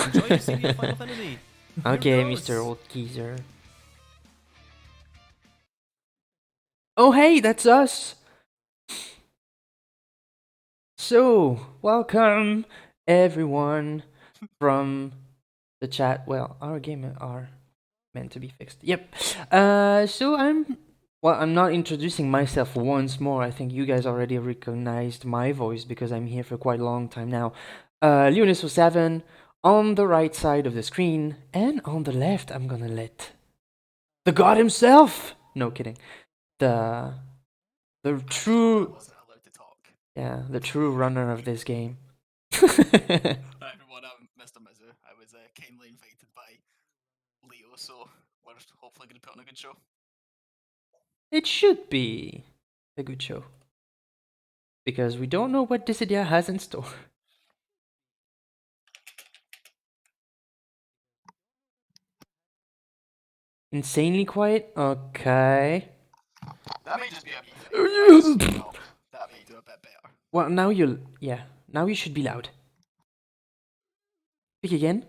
Enjoy Dissidia Final Fantasy. Okay, Mr. Old Geezer. Oh hey, that's us! So, welcome everyone from the chat. Well, our game are meant to be fixed. Yep. So I'm not introducing myself once more. I think you guys already recognized my voice because I'm here for quite a long time now. Leonis07 on the right side of the screen, and on the left, I'm gonna let the god himself. No kidding. The true. I wasn't allowed to talk. Yeah, the true runner of this game. Hi everyone, I'm MrMizzow. I was kindly invited by Leo, so we're hopefully going to put on a good show. It should be a good show. Because we don't know what Dissidia has in store. Insanely quiet? Okay. That may just be a me thing. That may do a bit better. Well, now now you should be loud. Speak again?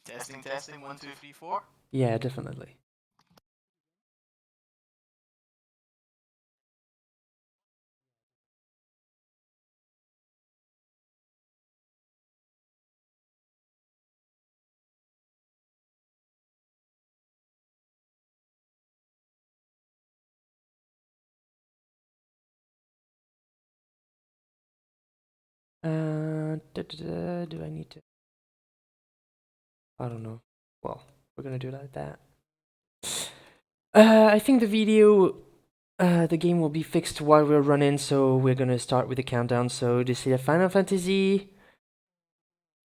Testing, testing, 1, 2, 3, 4. Yeah, definitely. Do I need to? I don't know. Well, we're gonna do it like that. I think the video, the game will be fixed while we're running, so we're gonna start with the countdown. So this is a Final Fantasy,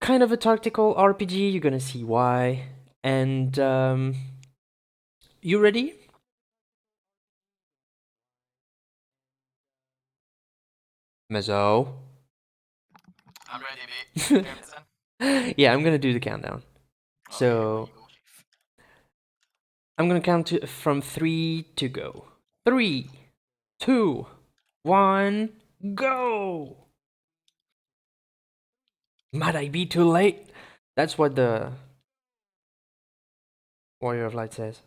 kind of a tactical RPG. You're gonna see why. And you ready? Mizzow. I'm ready, mate. Yeah, I'm gonna do the countdown. So I'm gonna count from 3 to go. 3, 2, 1, go! Might I be too late? That's what the Warrior of Light says.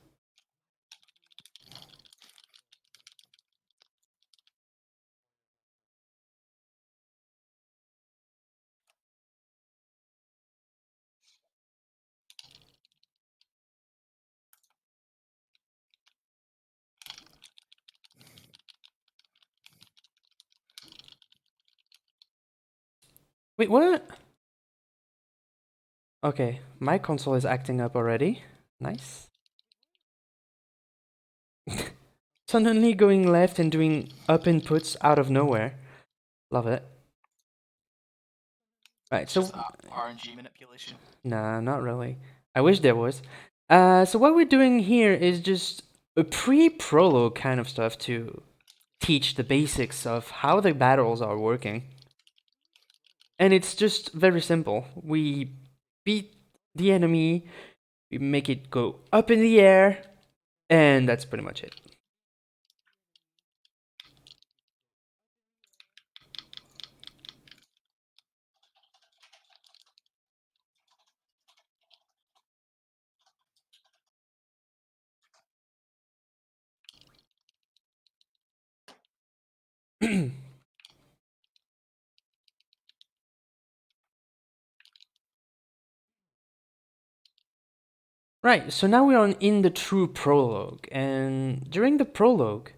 Wait, what? Okay, my console is acting up already. Nice. Suddenly going left and doing up inputs out of nowhere. Love it. Right, so... RNG manipulation. Nah, not really. I wish there was. So what we're doing here is just a pre-prologue kind of stuff to teach the basics of how the battles are working. And it's just very simple. We beat the enemy, we make it go up in the air, and that's pretty much it. Right, so now we're in the true prologue, and during the prologue,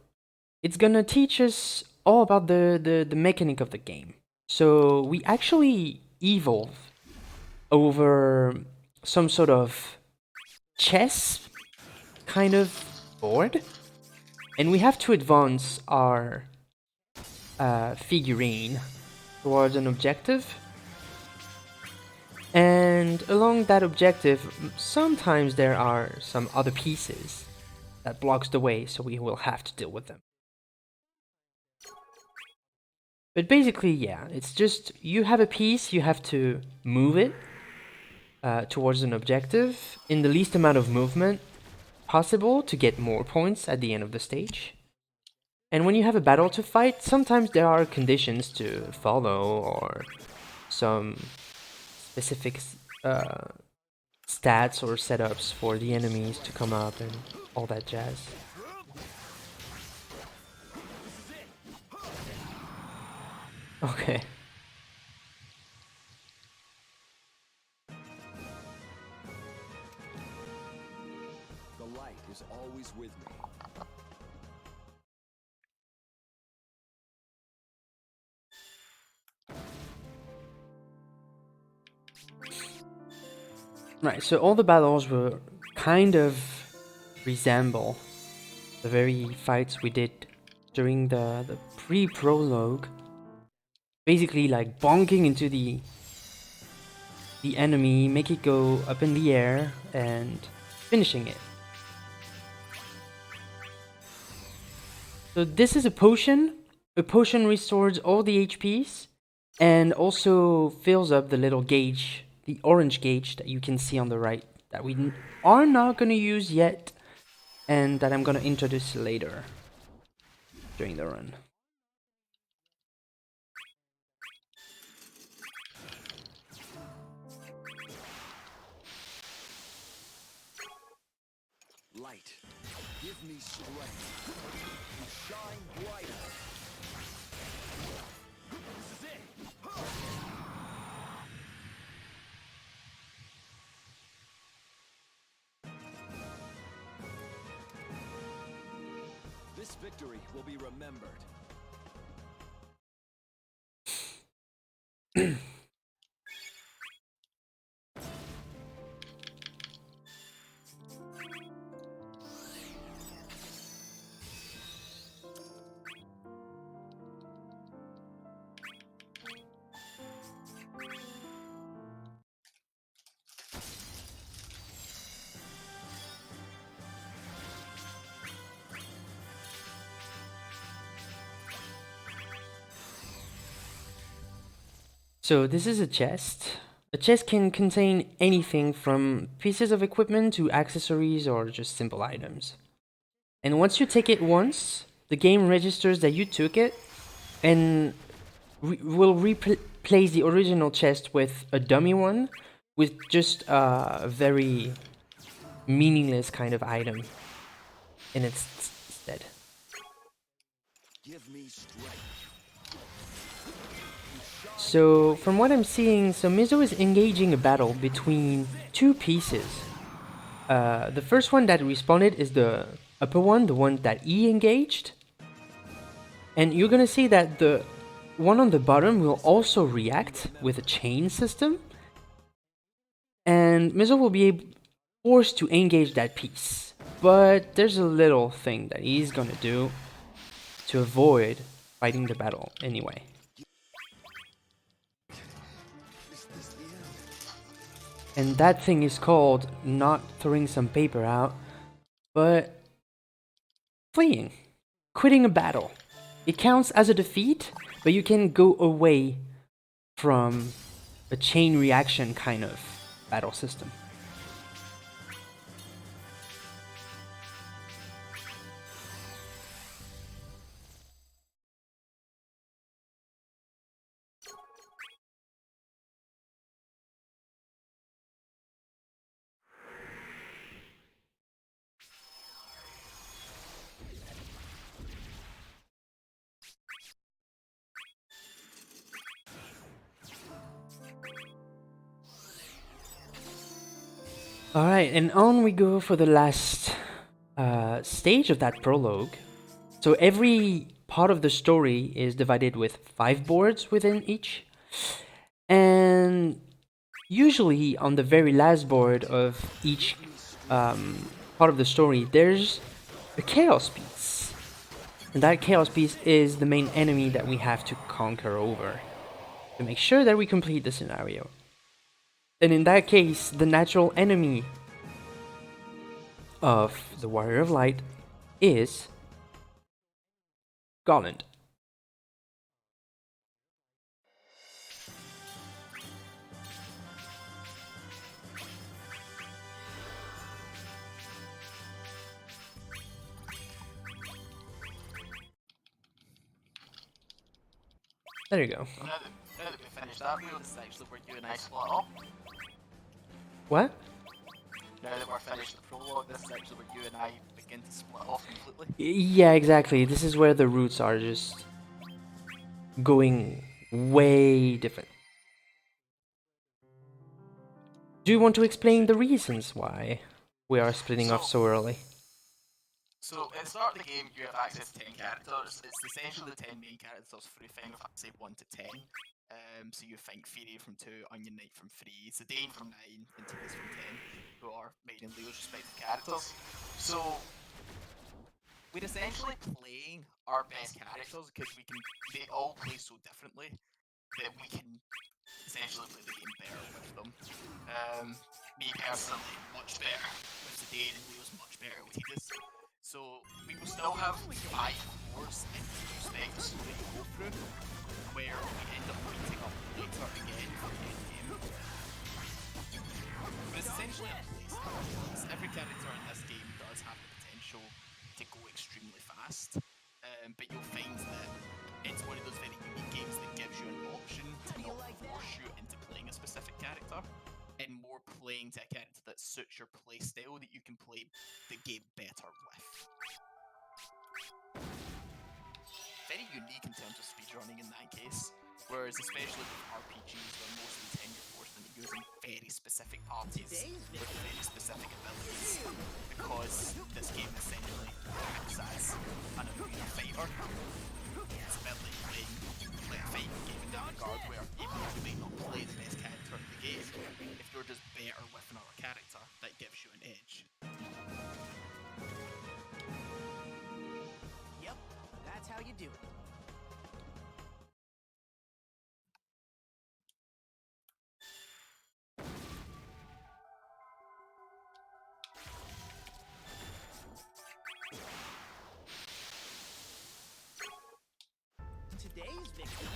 it's gonna teach us all about the mechanic of the game. So we actually evolve over some sort of chess kind of board, and we have to advance our figurine towards an objective. And along that objective, sometimes there are some other pieces that blocks the way, so we will have to deal with them. But basically, yeah, it's just you have a piece, you have to move it towards an objective in the least amount of movement possible to get more points at the end of the stage. And when you have a battle to fight, sometimes there are conditions to follow or some specific stats or setups for the enemies to come up and all that jazz. Okay. The light is always with me. Right, so all the battles will kind of resemble the very fights we did during the pre-prologue. Basically like bonking into the enemy, make it go up in the air, and finishing it. So this is a potion. A potion restores all the HPs and also fills up the little gauge, the orange gauge that you can see on the right, that we are not going to use yet and that I'm going to introduce later during the run. Light, give me strength. You shine brighter. This is it. This victory will be remembered. So this is a chest. A chest can contain anything from pieces of equipment to accessories or just simple items. And once you take it once, the game registers that you took it and will replace the original chest with a dummy one with just a very meaningless kind of item in its stead. Give me strength. So from what I'm seeing, so MrMizzow is engaging a battle between two pieces. The first one that respawned is the upper one, the one that he engaged. And you're gonna see that the one on the bottom will also react with a chain system. And MrMizzow will be forced to engage that piece. But there's a little thing that he's gonna do to avoid fighting the battle anyway. And that thing is called not throwing some paper out, but fleeing, quitting a battle. It counts as a defeat, but you can go away from a chain reaction kind of battle system. Alright, and on we go for the last stage of that prologue. So every part of the story is divided with 5 boards within each. And usually on the very last board of each part of the story, there's a chaos piece. And that chaos piece is the main enemy that we have to conquer over to make sure that we complete the scenario. And in that case, the natural enemy of the Warrior of Light is Garland. There you go. Now that we've finished that video, this is actually where you and I split up. What? Now that we're finished the prologue, this is actually where you and I begin to split off completely. Yeah, exactly. This is where the routes are just going way different. Do you want to explain the reasons why we are splitting off so early? So, at the start of the game, you have access to 10 characters. It's essentially the 10 main characters through Final Fantasy 1 to 10. So you think Fury from 2, Onion Knight from 3, Zidane from 9, and Tidus from 10, who are main and Leo's respective characters. So, we're essentially playing our best characters because they all play so differently that we can essentially play the game better with them. Me personally, much better with Zidane, and Leo's much better with Tidus. So we will still have 5 floors in respects that you go through, where we end up meeting up later again for the end game. But it's essentially a place. Every character in this game does have the potential to go extremely fast, but you'll find that it's one of those very unique games that gives you an option to not force you into playing a specific character, and more playing to a character that suits your playstyle that you can play the game better with. Very unique in terms of speedrunning in that case, whereas especially with RPGs where most of the time you're forced into using very specific parties with very specific abilities, because this game essentially acts as an arena fighter. It's a bit like playing a fighting game in that regard, where even though you may not play the best character in the game, if you're just better with another character, that gives you an edge. Yep, that's how you do it. Today's victim.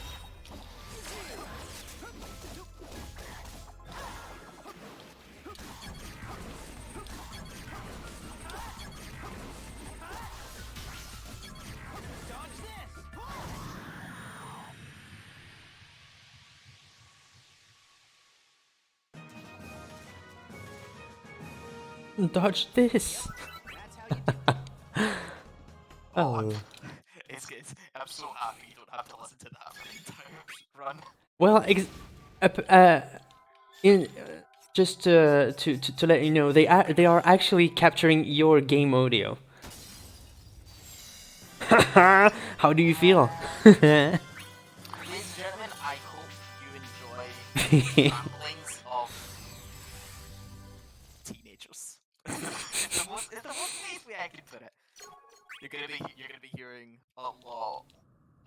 Dodge this! Dodge this! That's how you do it. Oh. I'm so happy you don't have to listen to that for the entire run. Well, just to let you know, they are actually capturing your game audio. How do you feel? Ladies and gentlemen, I hope you enjoy ramblings of teenagers. It's the most nice way I can put it. You're gonna be hearing a lot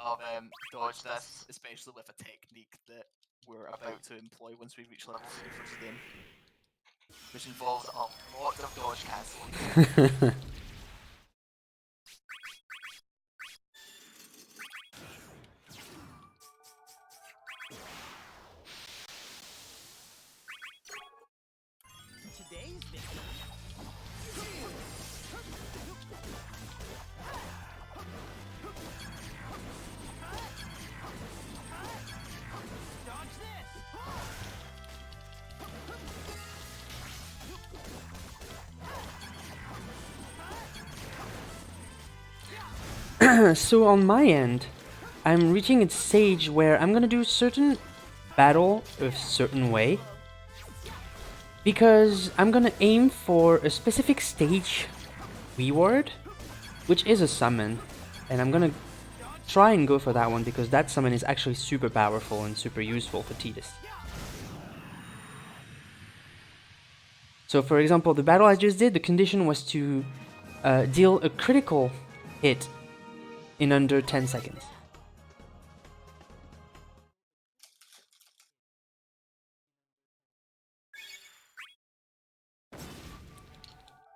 of dodge this, especially with a technique that we're about to employ once we reach level 3 for Zidane, which involves a lot of dodge cancelling. Today's victim. Dodge this! So on my end, I'm reaching a stage where I'm gonna do certain battle a certain way, because I'm gonna aim for a specific stage reward, which is a summon, and I'm gonna try and go for that one because that summon is actually super powerful and super useful for Tidus. So for example, the battle I just did, the condition was to deal a critical hit in under 10 seconds.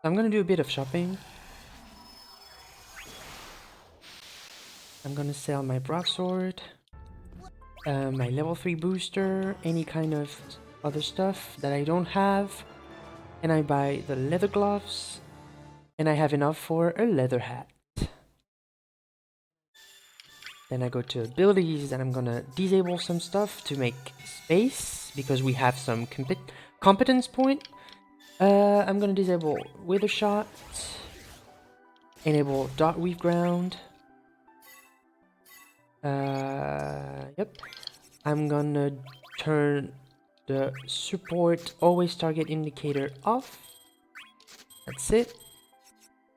I'm gonna do a bit of shopping. I'm gonna sell my broadsword, my level 3 booster, any kind of other stuff that I don't have, and I buy the leather gloves, and I have enough for a leather hat. Then I go to abilities, and I'm gonna disable some stuff to make space because we have some competence point. I'm gonna disable Wither Shot, enable Dot Weave Ground. Yep. I'm gonna turn the support always target indicator off. That's it.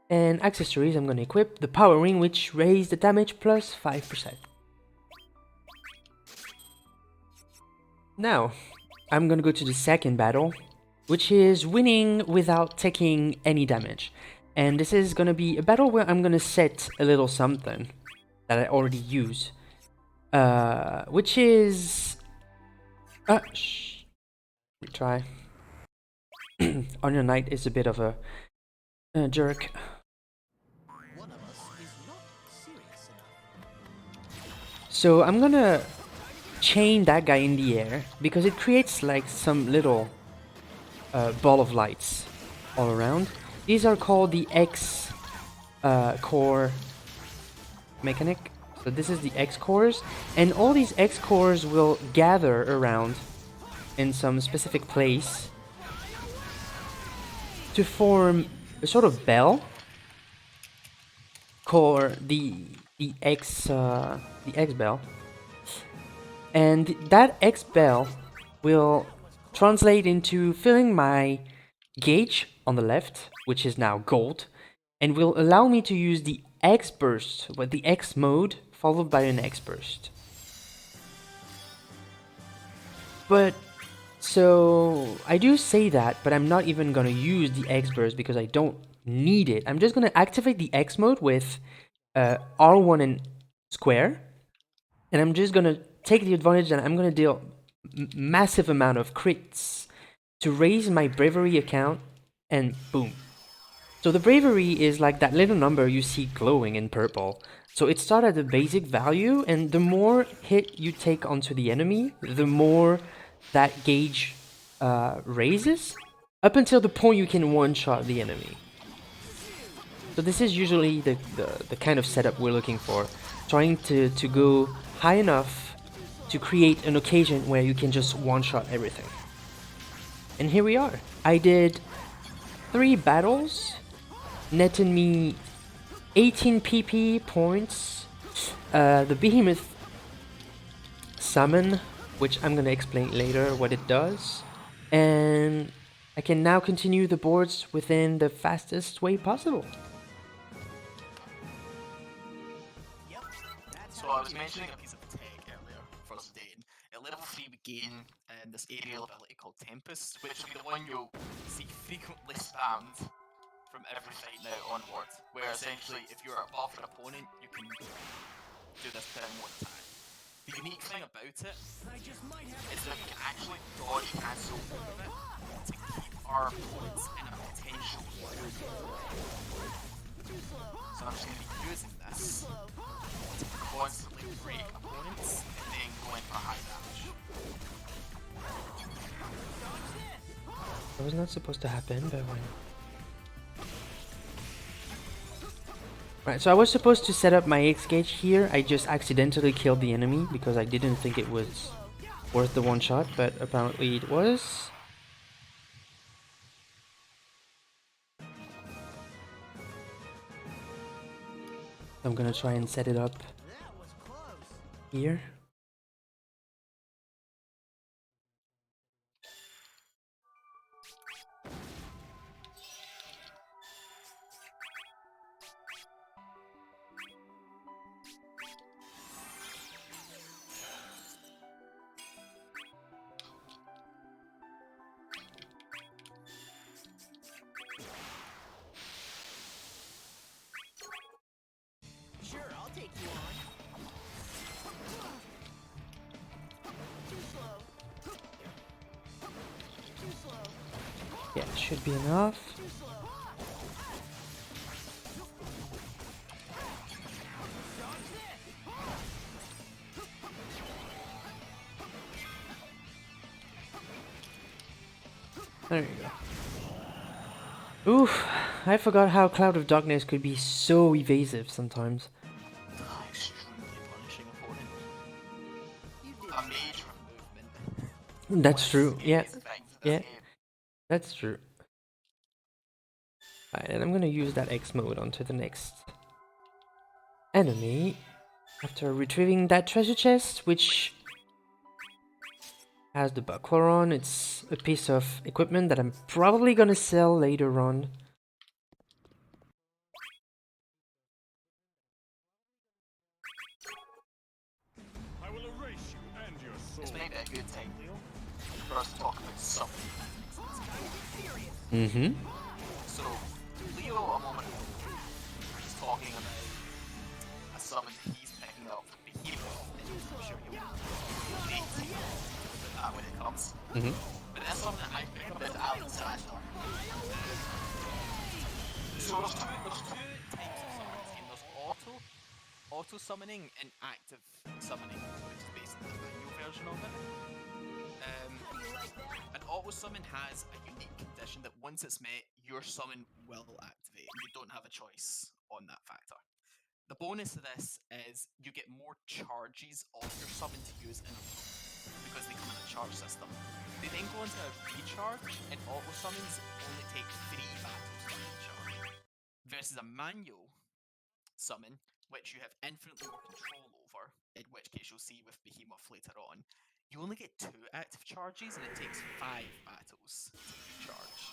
And accessories, I'm gonna equip the power ring, which raise the damage plus 5%. Now, I'm gonna go to the second battle, which is winning without taking any damage. And this is gonna be a battle where I'm gonna set a little something that I already use. Which is... shh. Let me try. Onion Knight is a bit of a jerk. One of us is not serious enough. So I'm gonna chain that guy in the air because it creates like some little ball of lights all around. These are called the X core mechanic. So this is the X cores, and all these X cores will gather around in some specific place to form a sort of bell called the X bell. And that X bell will translate into filling my gauge on the left, which is now gold, and will allow me to use the X burst, with the X mode, followed by an X burst. But, so, I do say that, but I'm not even gonna use the X burst because I don't need it. I'm just gonna activate the X mode with R1 and square, and I'm just gonna take the advantage and I'm gonna deal massive amount of crits to raise my bravery account, and boom. So the bravery is like that little number you see glowing in purple. So it starts at the basic value, and the more hit you take onto the enemy, the more that gauge raises, up until the point you can one-shot the enemy. So this is usually the kind of setup we're looking for, trying to go high enough to create an occasion where you can just one-shot everything. And here we are. I did 3 battles, netting me 18 PP points. The Behemoth summon, which I'm gonna explain later what it does, and I can now continue the boards within the fastest way possible. Yep, that's So how I was you mentioning a piece of tech earlier for us today. At level 3 we gain this aerial ability called Tempest, which will be the one you'll see frequently spammed from every fight now onward, where essentially if you're a buffed opponent, you can do this down one time. The unique thing about it I just might have is that we can actually dodge cancel out of it to keep our opponents in a potential war. So I'm just going to be using this to constantly break opponents and then go in for high damage. That was not supposed to happen, but why not? Right, so I was supposed to set up my X gauge here. I just accidentally killed the enemy because I didn't think it was worth the one shot, but apparently it was. I'm gonna try and set it up That was close. here. Sure, I'll take you on. Too slow. Too slow. Yeah, it should be enough. Too slow. There you go. Oof, I forgot how Cloud of Darkness could be so evasive sometimes. Extremely punishing That's one of true. the Yeah, scariest things in this yeah, game. that's true. Right, and I'm gonna use that X mode onto the next enemy after retrieving that treasure chest, which has the buckler on. It's a piece of equipment that I'm probably gonna sell later on. I will erase you and your soul. This may be a good time, Leo, for us to talk about something. Mm-hmm. So, Leo, a moment ago, was talking about a summon that he's picking up from Behemoth, and I'm sure you'll relate to that when it comes. Mm-hmm. But that's something that I picked up as Alexander. So there's two types of summons in. There's auto summoning and active summoning, which is basically the manual version of it. An auto summon has a unique condition that once it's met, your summon will activate, and you don't have a choice on that factor. The bonus of this is you get more charges of your summon to use in a because they come in a charge system. They then go into a recharge, and auto summons only take 3 battles to recharge, versus a manual summon, which you have infinitely more control over, in which case you'll see with Behemoth later on. You only get 2 active charges, and it takes 5 battles to recharge.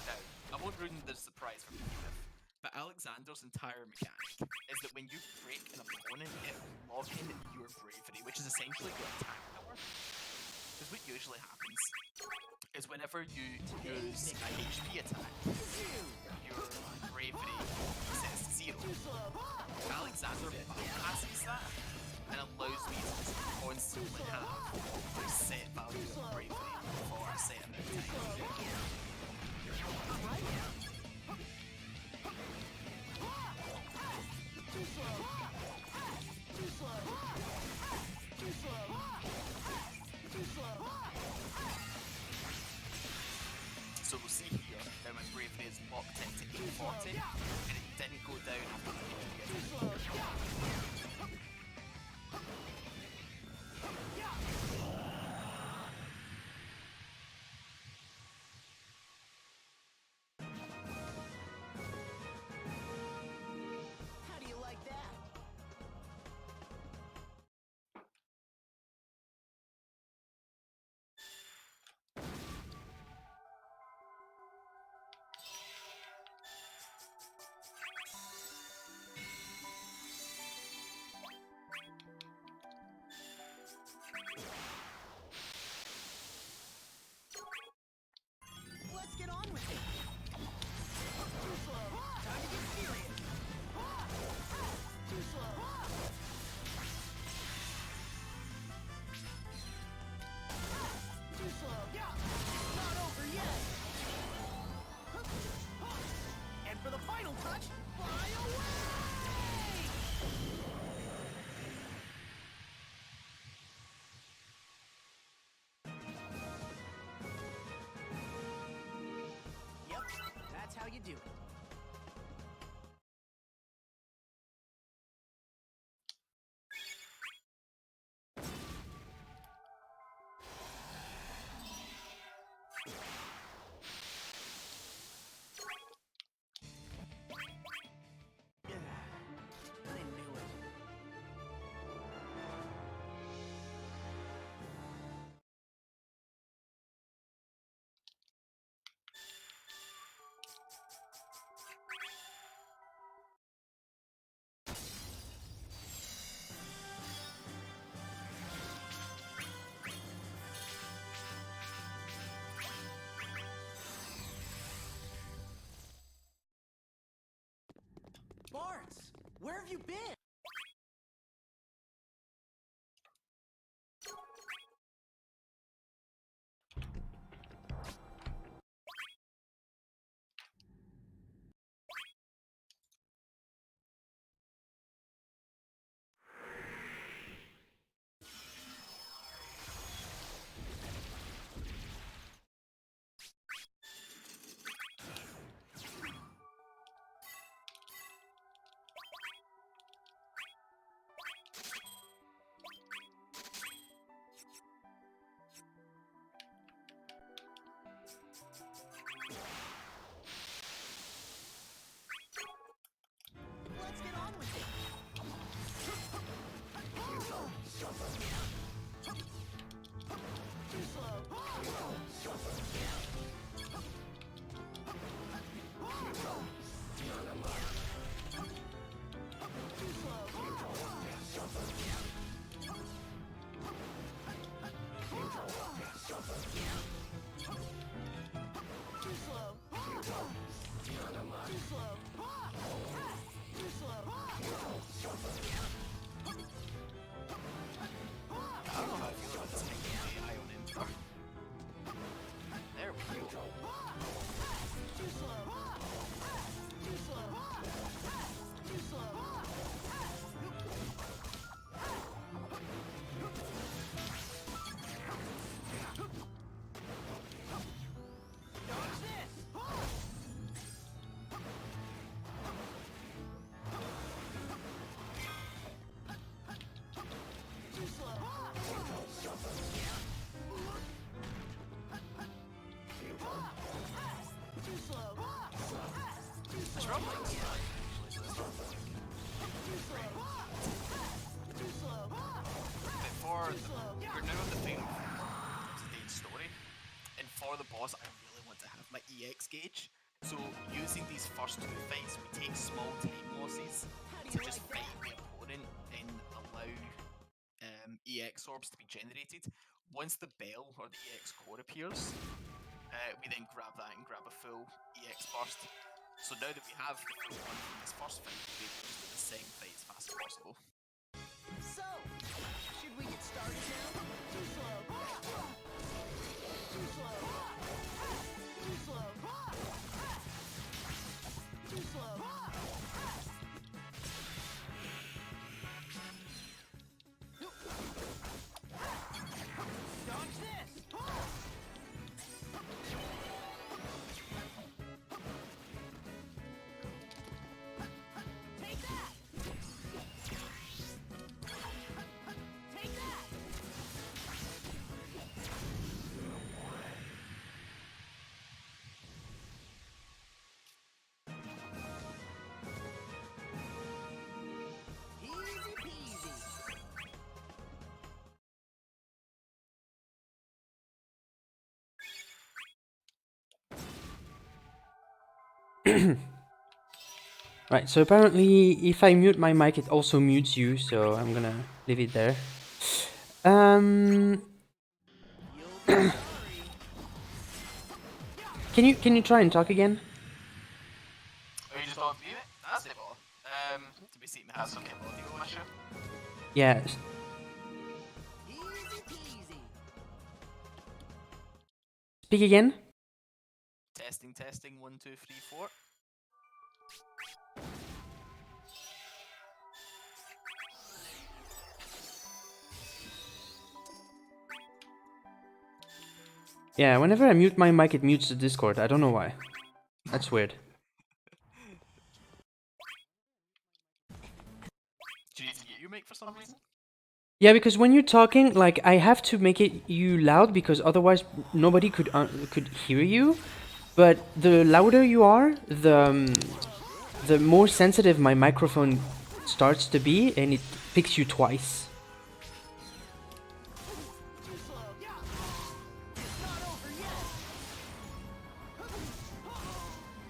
Now, I won't ruin the surprise for Behemoth, but Alexander's entire mechanic is that when you break an opponent, it will lock in your bravery, which is essentially your attack power. Because what usually happens is whenever you use a HP attack, your bravery sets to 0. Alexander bypasses that and allows me to just constantly have a set value of bravery for a set amount of time. So we'll see here that my bravery is locked into 840 and it didn't go down after the HP. How do you like that? Let's get on with it. Too slow. Time to get serious. Too slow. Too slow. It's not over yet. And for the final touch, fly away! Yep, that's how you do it. I knew it. Bartz, where have you been? It's real nice, actually, so it's not like but for we're now at the thing of today's story, and for the boss, I really want to have my EX gauge. So using these first two fights, we take small time losses to just fight the opponent and allow EX orbs to be generated. Once the bell or the EX core appears, we then grab that and grab a full EX burst. So now that we have the full run from this first fight, we'll be able to do the second fight as fast as possible. So, should we get started now? Too slow. Too slow. Too slow. Too slow. Dodge this! Take that! Take that! Easy peasy. Right, so apparently if I mute my mic it also mutes you, so I'm gonna leave it there. You'll be sorry. Can you try and talk again? Or you just don't view it? That's it all. Do we see me have some kind of audio issue? Yeah. Easy peasy. Speak again? Testing, 1, 2, 3, 4. Yeah, whenever I mute my mic it mutes the Discord. I don't know why. That's weird. Do you need to get your mic for some reason? Yeah, because when you're talking, like I have to make it you loud because otherwise nobody could hear you. But the louder you are, the more sensitive my microphone starts to be, and it picks you twice. Too slow. It's not over yet.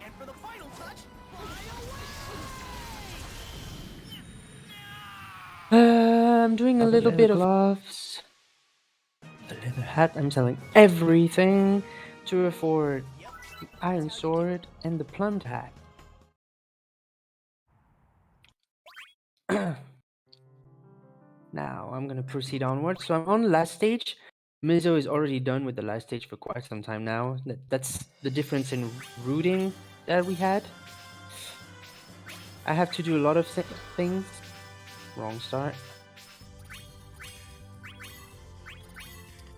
And for the final touch, fly away! I'm doing a little bit of gloves, a leather hat. I'm selling everything to afford the iron sword and the plumed hat. Now I'm gonna proceed onward. So I'm on the last stage. MrMizzow is already done with the last stage for quite some time now. That's the difference in routing that we had. I have to do a lot of things. Wrong start.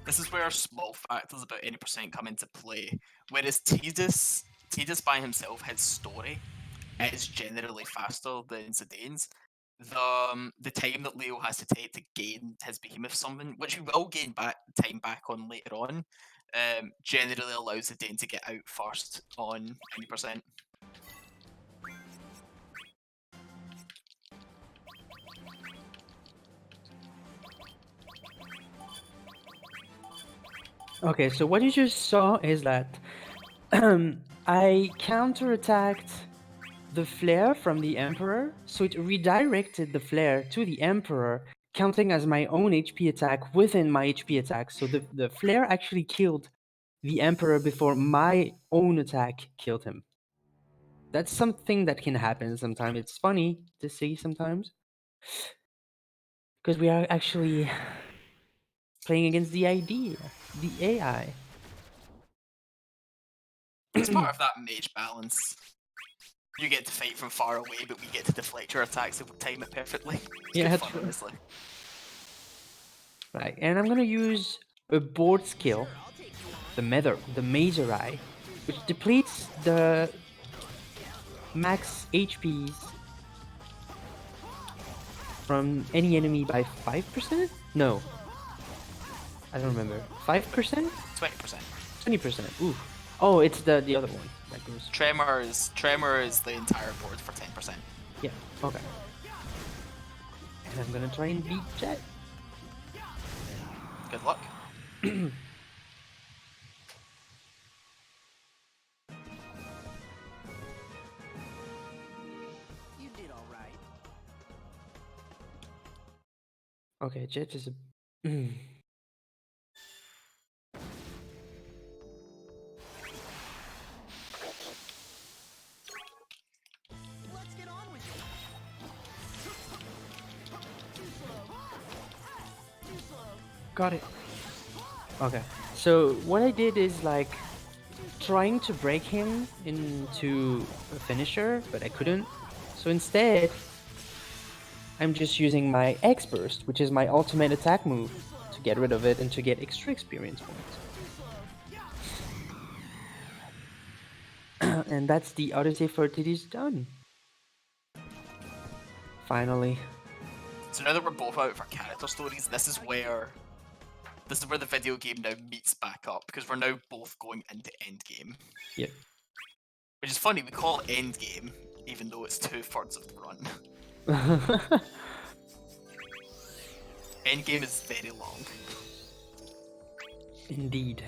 This is where small factors about any percent come into play. Whereas Tidus by himself, his story, is generally faster than Zidane's. The time that Leo has to take to gain his behemoth summon, which we will gain time back on later on, generally allows Zidane to get out first on any percent. Okay, so what you just saw is that I counterattacked the flare from the Emperor, so it redirected the flare to the Emperor, counting as my own HP attack within my HP attack. So the flare actually killed the Emperor before my own attack killed him. That's something that can happen sometimes. It's funny to see sometimes. Because we are actually playing against the idea, the AI. It's part of that mage balance. You get to fight from far away, but we get to deflect your attacks if we time it perfectly. It's Yeah, good fun, true. honestly. Right, and I'm gonna use a board skill, the MrMizzow, which depletes the max HPs from any enemy by 5%? No. I don't remember. 5%? 20%. 20%. Ooh. Oh, it's the other one that goes. Tremor is the entire board for 10%. Yeah, okay. And I'm gonna try and beat Jet. Good luck. You did all right. Okay, Jet is a. Let's get on with it. Too slow. Too slow. Got it. Okay, so what I did is like trying to break him into a finisher, but I couldn't. So instead, I'm just using my X Burst, which is my ultimate attack move, to get rid of it and to get extra experience points. And that's the Odyssey for Titties done. Finally. So now that we're both out for character stories, this is where the video game now meets back up, because we're now both going into endgame. Yep. Which is funny, we call it endgame, even though it's 2/3 of the run. Endgame is very long. Indeed.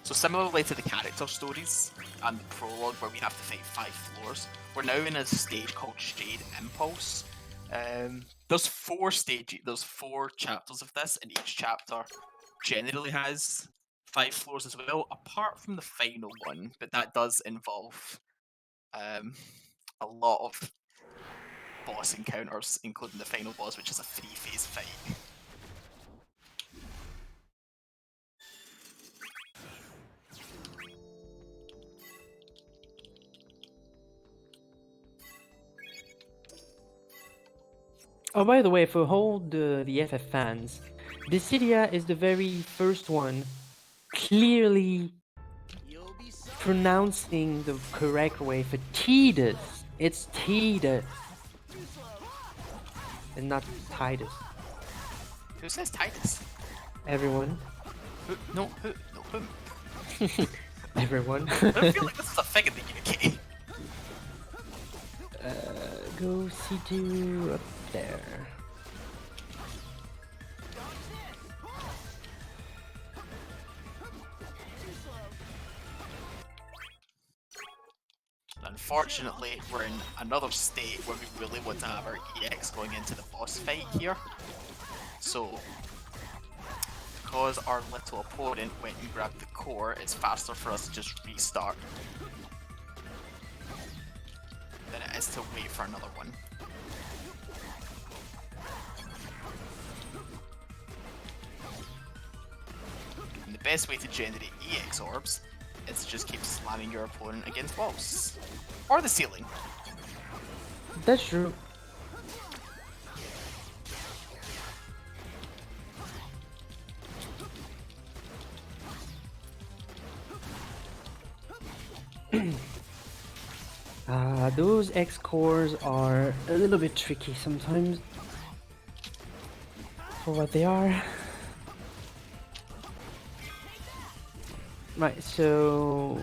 So similarly to the character stories and the prologue where we have to fight 5 floors, we're now in a stage called Shade Impulse. There's 4 chapters of this, and each chapter generally has 5 floors as well, apart from the final one, but that does involve a lot of boss encounters, including the final boss, which is a 3-phase fight. Oh, by the way, for all the FF fans, Dissidia is the very first one clearly You'll be so pronouncing the correct way for Tidus. It's Tidus and not Titus. Who says Titus? Everyone. No, whom? Everyone. I don't feel like this is a thing in the UK. Go C2 up there. Unfortunately, we're in another state where we really want to have our EX going into the boss fight here. So, because our little opponent went and grabbed the core, it's faster for us to just restart than it is to wait for another one. And the best way to generate EX orbs is to just keep slamming your opponent against walls. Or the ceiling. That's true. Those X cores are a little bit tricky sometimes for what they are. Right, so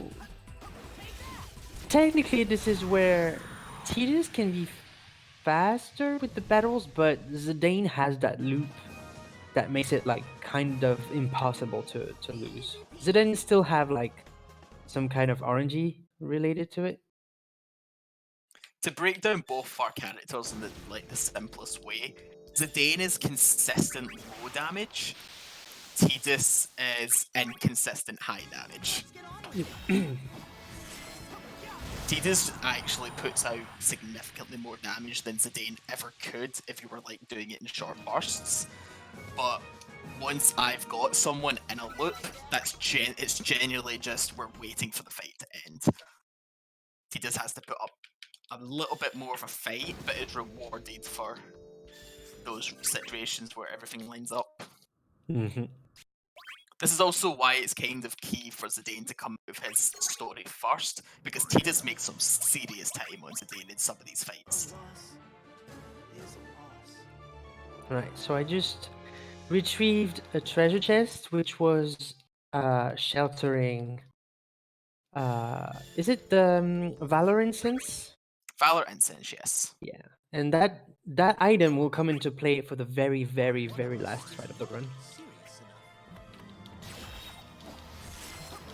technically this is where Tidus can be faster with the battles, but Zidane has that loop that makes it like kind of impossible to lose. Zidane still have like some kind of RNG related to it. To break down both our characters in the simplest way, Zidane is consistent low damage. Tidus is inconsistent high damage. Tidus actually puts out significantly more damage than Zidane ever could if you were like doing it in short bursts. but once I've got someone in a loop, it's genuinely just we're waiting for the fight to end. He just has to put up a little bit more of a fight, but is rewarded for those situations where everything lines up. Mm-hmm. This is also why it's kind of key for Zidane to come with his story first, because Tidus makes some serious time on Zidane in some of these fights. Right, so I just retrieved a treasure chest, which was sheltering. Is it the Valor Incense? Valor Incense, yes. Yeah, and that item will come into play for the very, very, very last fight of the run.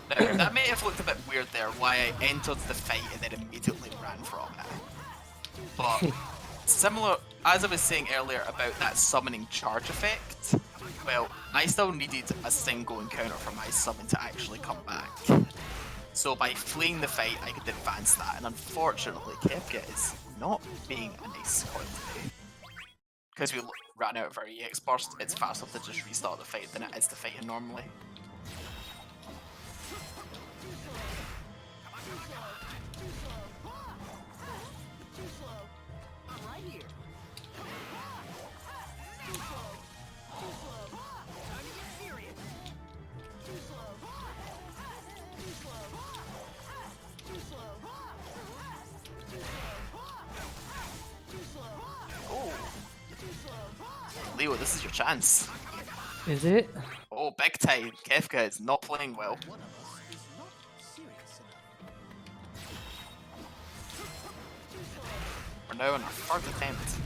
Now, that may have looked a bit weird there, why I entered the fight and then immediately ran from it. But similar, as I was saying earlier about that summoning charge effect, well, I still needed a single encounter for my summon to actually come back. So by fleeing the fight, I could advance that, and unfortunately, Kefka is not being a nice card today. Because we ran out of our EX burst, it's faster to just restart the fight than it is to fight it normally. Leo, this is your chance. Is it? Oh, big time. Kefka is not playing well. We're now on our third attempt.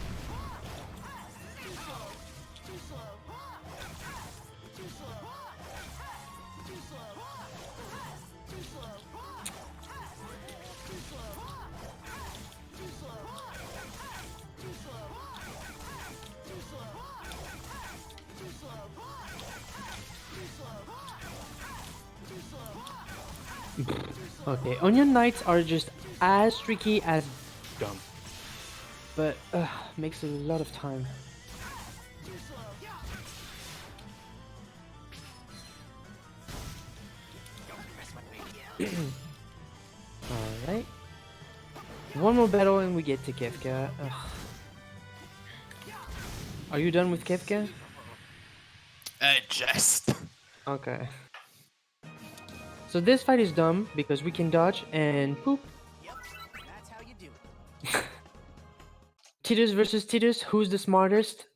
Okay, Onion Knights are just as tricky as dumb, but makes a lot of time. Alright. One more battle and we get to Kefka. Ugh. Are you done with Kefka? Just. Okay. So this fight is dumb because we can dodge and poop. Yep, that's how you do it. Tidus versus Tidus, who's the smartest?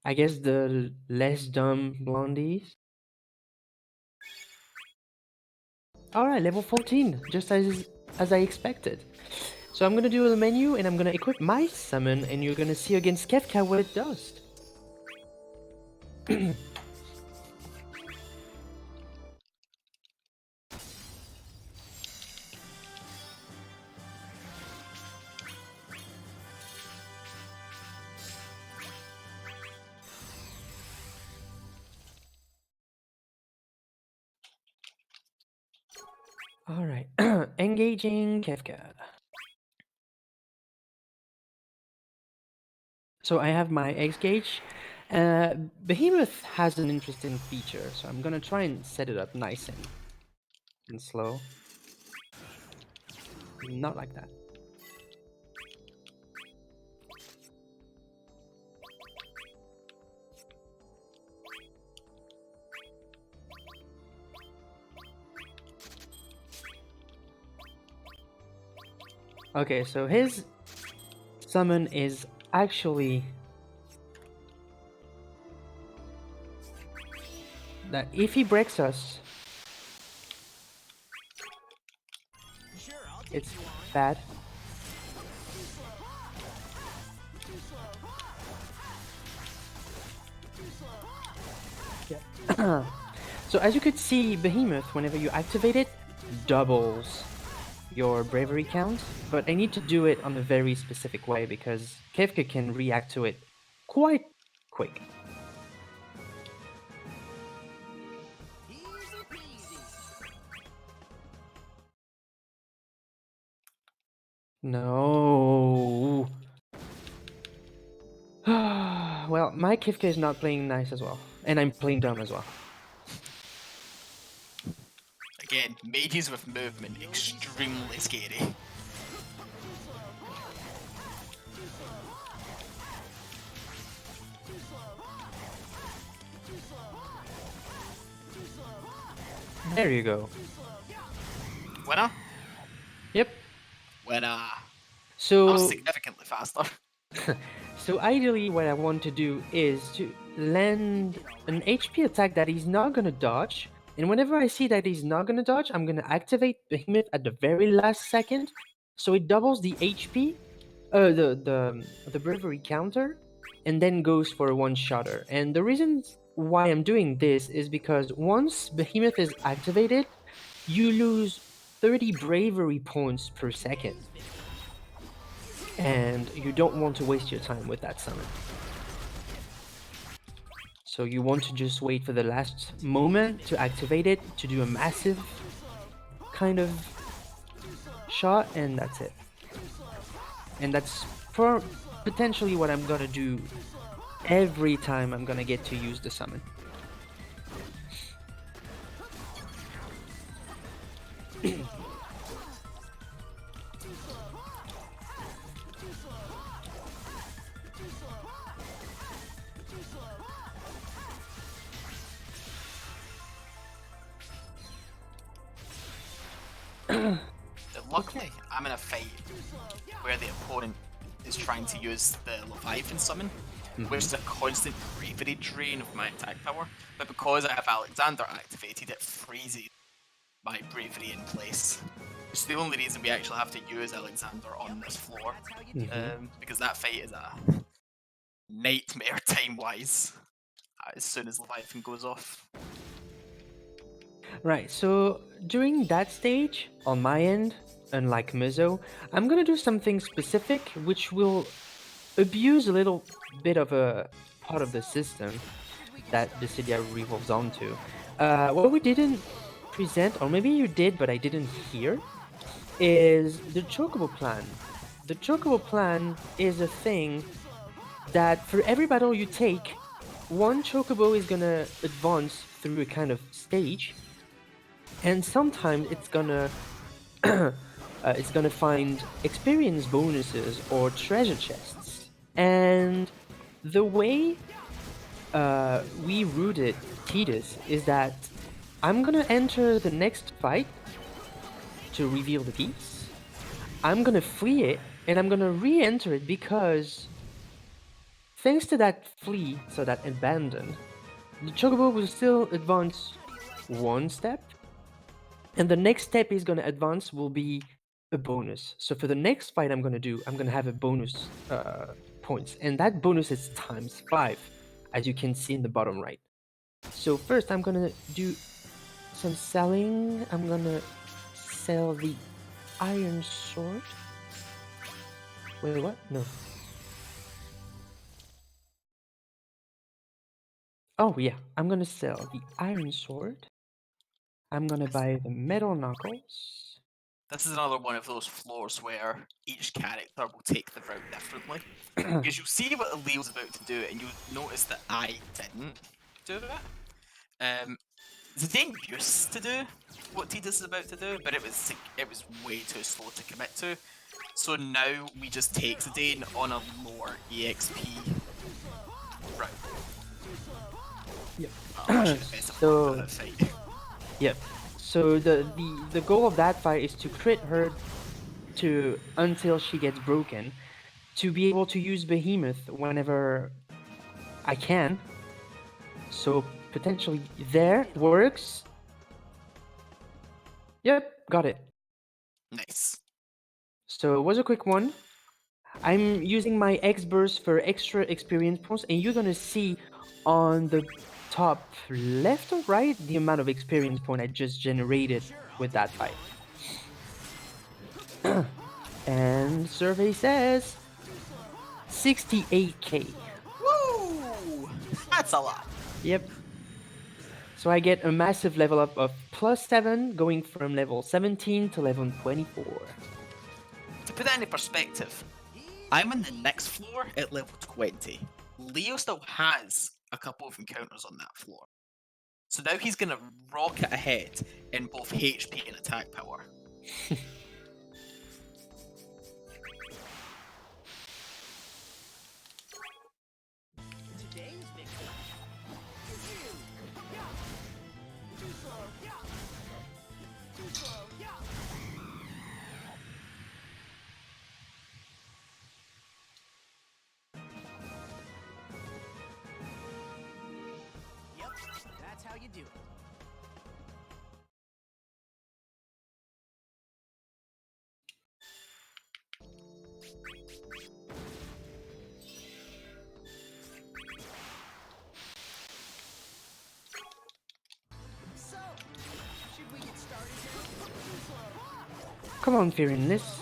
I guess the less dumb blondies. Alright, level 14, just as I expected. So I'm gonna do a menu and I'm gonna equip my summon and you're gonna see against Kefka what it does. Alright, engaging Kefka. So I have my X gauge. Behemoth has an interesting feature, so I'm gonna try and set it up nice and slow. Not like that. Okay, so his summon is actually that if he breaks us, Sure, I'll take it's you on. bad. Yeah. So as you could see, Behemoth, whenever you activate it, doubles your bravery count, but I need to do it on a very specific way because Kefka can react to it quite quick. Easy peasy. No. Well, my Kifka is not playing nice as well, and I'm playing dumb as well. Again, mages with movement, extremely scary. There you go. Winner? Yep. Winner. I So was significantly faster. So ideally what I want to do is to land an HP attack that he's not gonna dodge, and whenever I see that he's not gonna dodge, I'm gonna activate Behemoth at the very last second, so it doubles the HP, the bravery counter, and then goes for a one-shotter. And the reason why I'm doing this is because once Behemoth is activated, you lose 30 bravery points per second. And you don't want to waste your time with that summon. So you want to just wait for the last moment to activate it, to do a massive kind of shot, and that's it. And that's potentially what I'm gonna do every time I'm gonna get to use the summon. Luckily, I'm in a fight where the opponent is trying to use the Leviathan summon, which is a constant bravery drain of my attack power. But because I have Alexander activated, it freezes my bravery in place. Which is the only reason we actually have to use Alexander on this floor, because that fight is a nightmare time-wise as soon as Leviathan goes off. Right, so during that stage, on my end, unlike Mizzow, I'm gonna do something specific which will abuse a little bit of a part of the system that Dissidia revolves onto. What we didn't present, or maybe you did but I didn't hear, is the Chocobo plan. The Chocobo plan is a thing that for every battle you take, one Chocobo is gonna advance through a kind of stage, and sometimes it's gonna find experience bonuses or treasure chests. And the way we routed Tidus is that I'm gonna enter the next fight to reveal the piece. I'm gonna free it, and I'm gonna re-enter it because thanks to that flee, so that abandon, the Chocobo will still advance one step, and the next step he's gonna advance will be a bonus. So for the next fight I'm gonna do, I'm gonna have a bonus points, and that bonus is ×5, as you can see in the bottom right. So first I'm gonna do some selling. I'm gonna sell the iron sword. Wait, what? No. Oh yeah, I'm gonna sell the iron sword. I'm gonna buy the metal knuckles. This is another one of those floors where each character will take the route differently. Because you'll see what Leo's about to do, and you'll notice that I didn't do it. Zidane used to do what Tidus is about to do, but it was way too slow to commit to. So now we just take Zidane on a lower EXP route. Yep. So yep. So the goal of that fight is to crit her until she gets broken, to be able to use Behemoth whenever I can. So potentially there works. Yep, got it. Nice. So it was a quick one. I'm using my X burst for extra experience points, and you're gonna see on the top left or right the amount of experience point I just generated with that fight. And survey says 68k. Woo! That's a lot. Yep. So I get a massive level up of +7, going from level 17 to level 24. To put that into perspective, I'm on the next floor at level 20. Leo still has a couple of encounters on that floor. So now he's going to rocket ahead in both HP and attack power. Today's victim is you. Yeah. Too slow. Yeah. Too slow. Yeah. Yep, that's how you do it. So, should we get started now? Too slow. Come on, Firinless.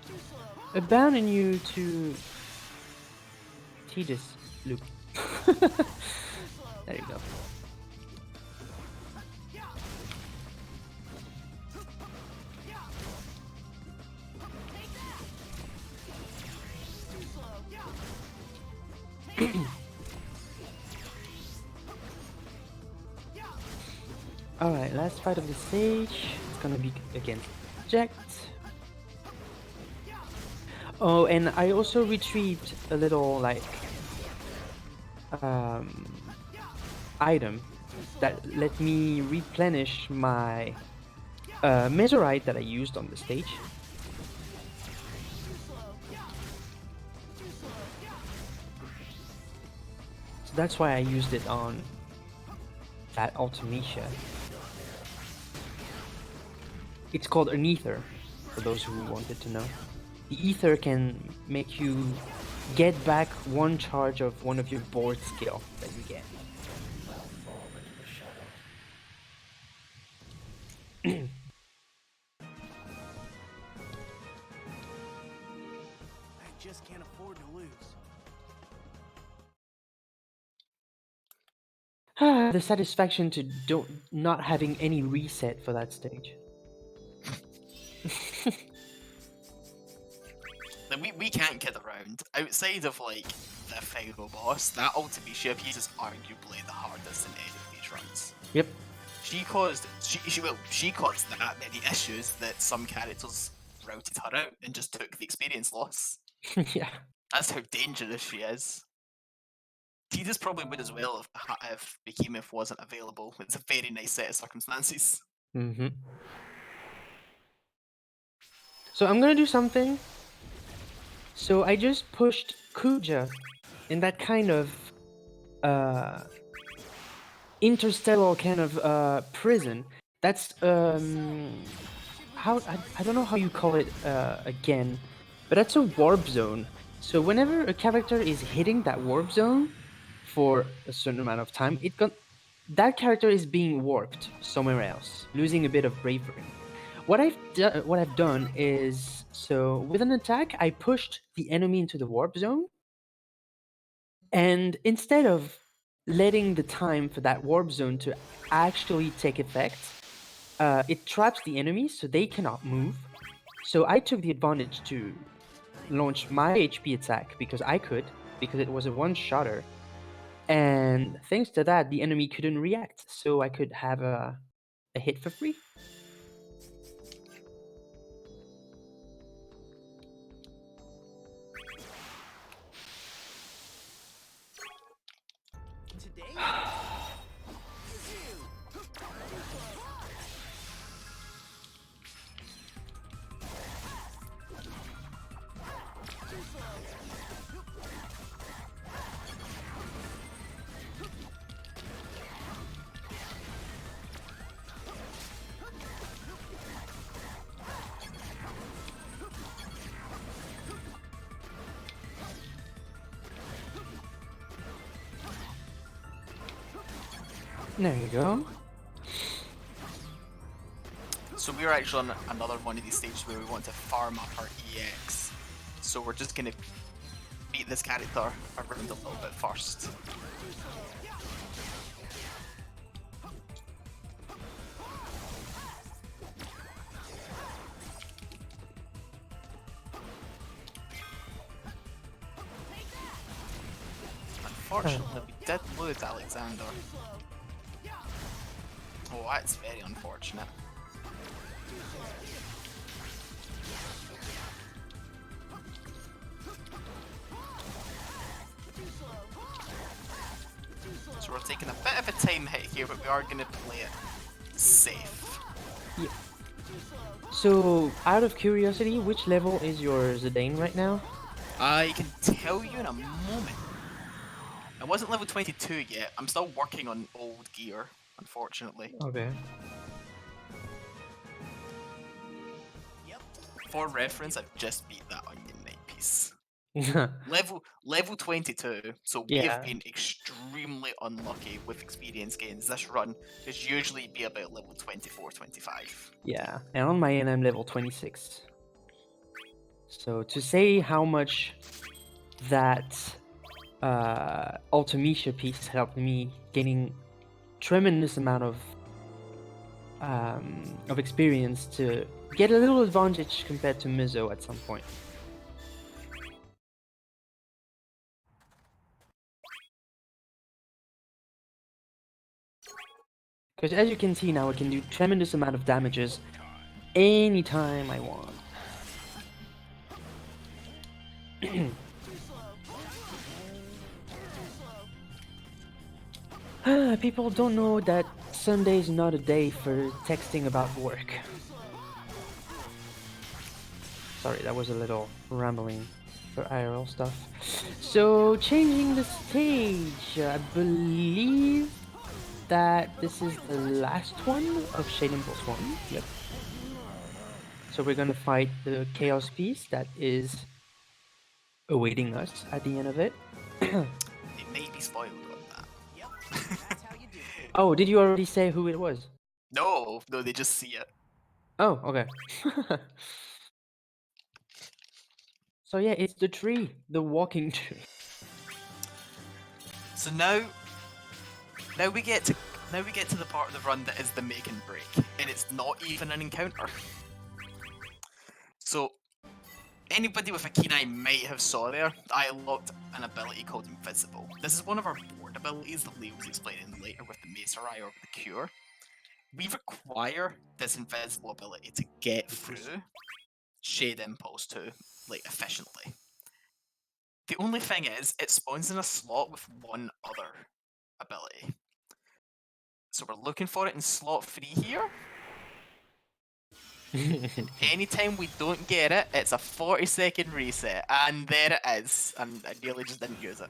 Too slow. Abandon you to tedious loop. There you go. Yeah. Yeah. Take that. Too slow. Yeah. Take that. Yeah. Alright, last fight of the stage. It's gonna be against Jack. Oh, and I also retrieved a little, like, item that let me replenish my Meteorite that I used on the stage. So that's why I used it on that Ultimecia. It's called an ether, for those who wanted to know. The ether can make you get back one charge of one of your board skill that you get. I just can't afford to lose. The satisfaction to not having any reset for that stage. Like, we can't kid around. Outside of like the final boss, that Ultimecia piece is arguably the hardest in any of these runs. Yep. She caused that many issues that some characters routed her out and just took the experience loss. Yeah. That's how dangerous she is. Tidus probably would as well if Behemoth wasn't available. It's a very nice set of circumstances. Mm-hmm. So I'm gonna do something. So I just pushed Kuja in that kind of interstellar kind of prison. That's how I don't know how you call it again, but that's a warp zone. So whenever a character is hitting that warp zone for a certain amount of time, that character is being warped somewhere else, losing a bit of bravery. What I've done is, so with an attack, I pushed the enemy into the warp zone, and instead of letting the time for that warp zone to actually take effect, it traps the enemies so they cannot move. So I took the advantage to launch my HP attack because it was a one-shotter. And thanks to that, the enemy couldn't react, so I could have a hit for free. Today is you. There you go. So we're actually on another one of these stages where we want to farm up our EX. So we're just gonna beat this character around a little bit first. Unfortunately, we did lose Alexander. Oh, that's very unfortunate. So we're taking a bit of a time hit here, but we are going to play it safe. Yeah. So, out of curiosity, which level is your Zidane right now? I can tell you in a moment. I wasn't level 22 yet. I'm still working on old gear, unfortunately. Okay. For reference, I've just beat that Onion Knight piece. Level 22, so we have Yeah. been extremely unlucky with experience gains. This run should usually be about level 24, 25. Yeah, and on my end I'm level 26. So to say how much that Ultimecia piece helped me gaining tremendous amount of experience to get a little advantage compared to MrMizzow at some point. Because as you can see now, I can do tremendous amount of damages anytime I want. People don't know that Sunday is not a day for texting about work. Sorry, that was a little rambling for IRL stuff. So, changing the stage, I believe that this is the last one of Shade Impulse 1. Yep. So we're gonna fight the Chaos piece that is awaiting us at the end of it. It may be spoiled on that. Oh, did you already say who it was? No, they just see it. Oh, okay. So yeah, it's the tree, the walking tree. So now we get to the part of the run that is the make and break, and it's not even an encounter. So anybody with a keen eye might have saw there that I unlocked an ability called Invisible. This is one of our board abilities that Leo was explaining later with the Macerai or the Cure. We require this invisible ability to get through Shade Impulse 2, like, efficiently. The only thing is, it spawns in a slot with one other ability. So we're looking for it in slot 3 here. And anytime we don't get it, it's a 40-second reset. And there it is. And I nearly just didn't use it.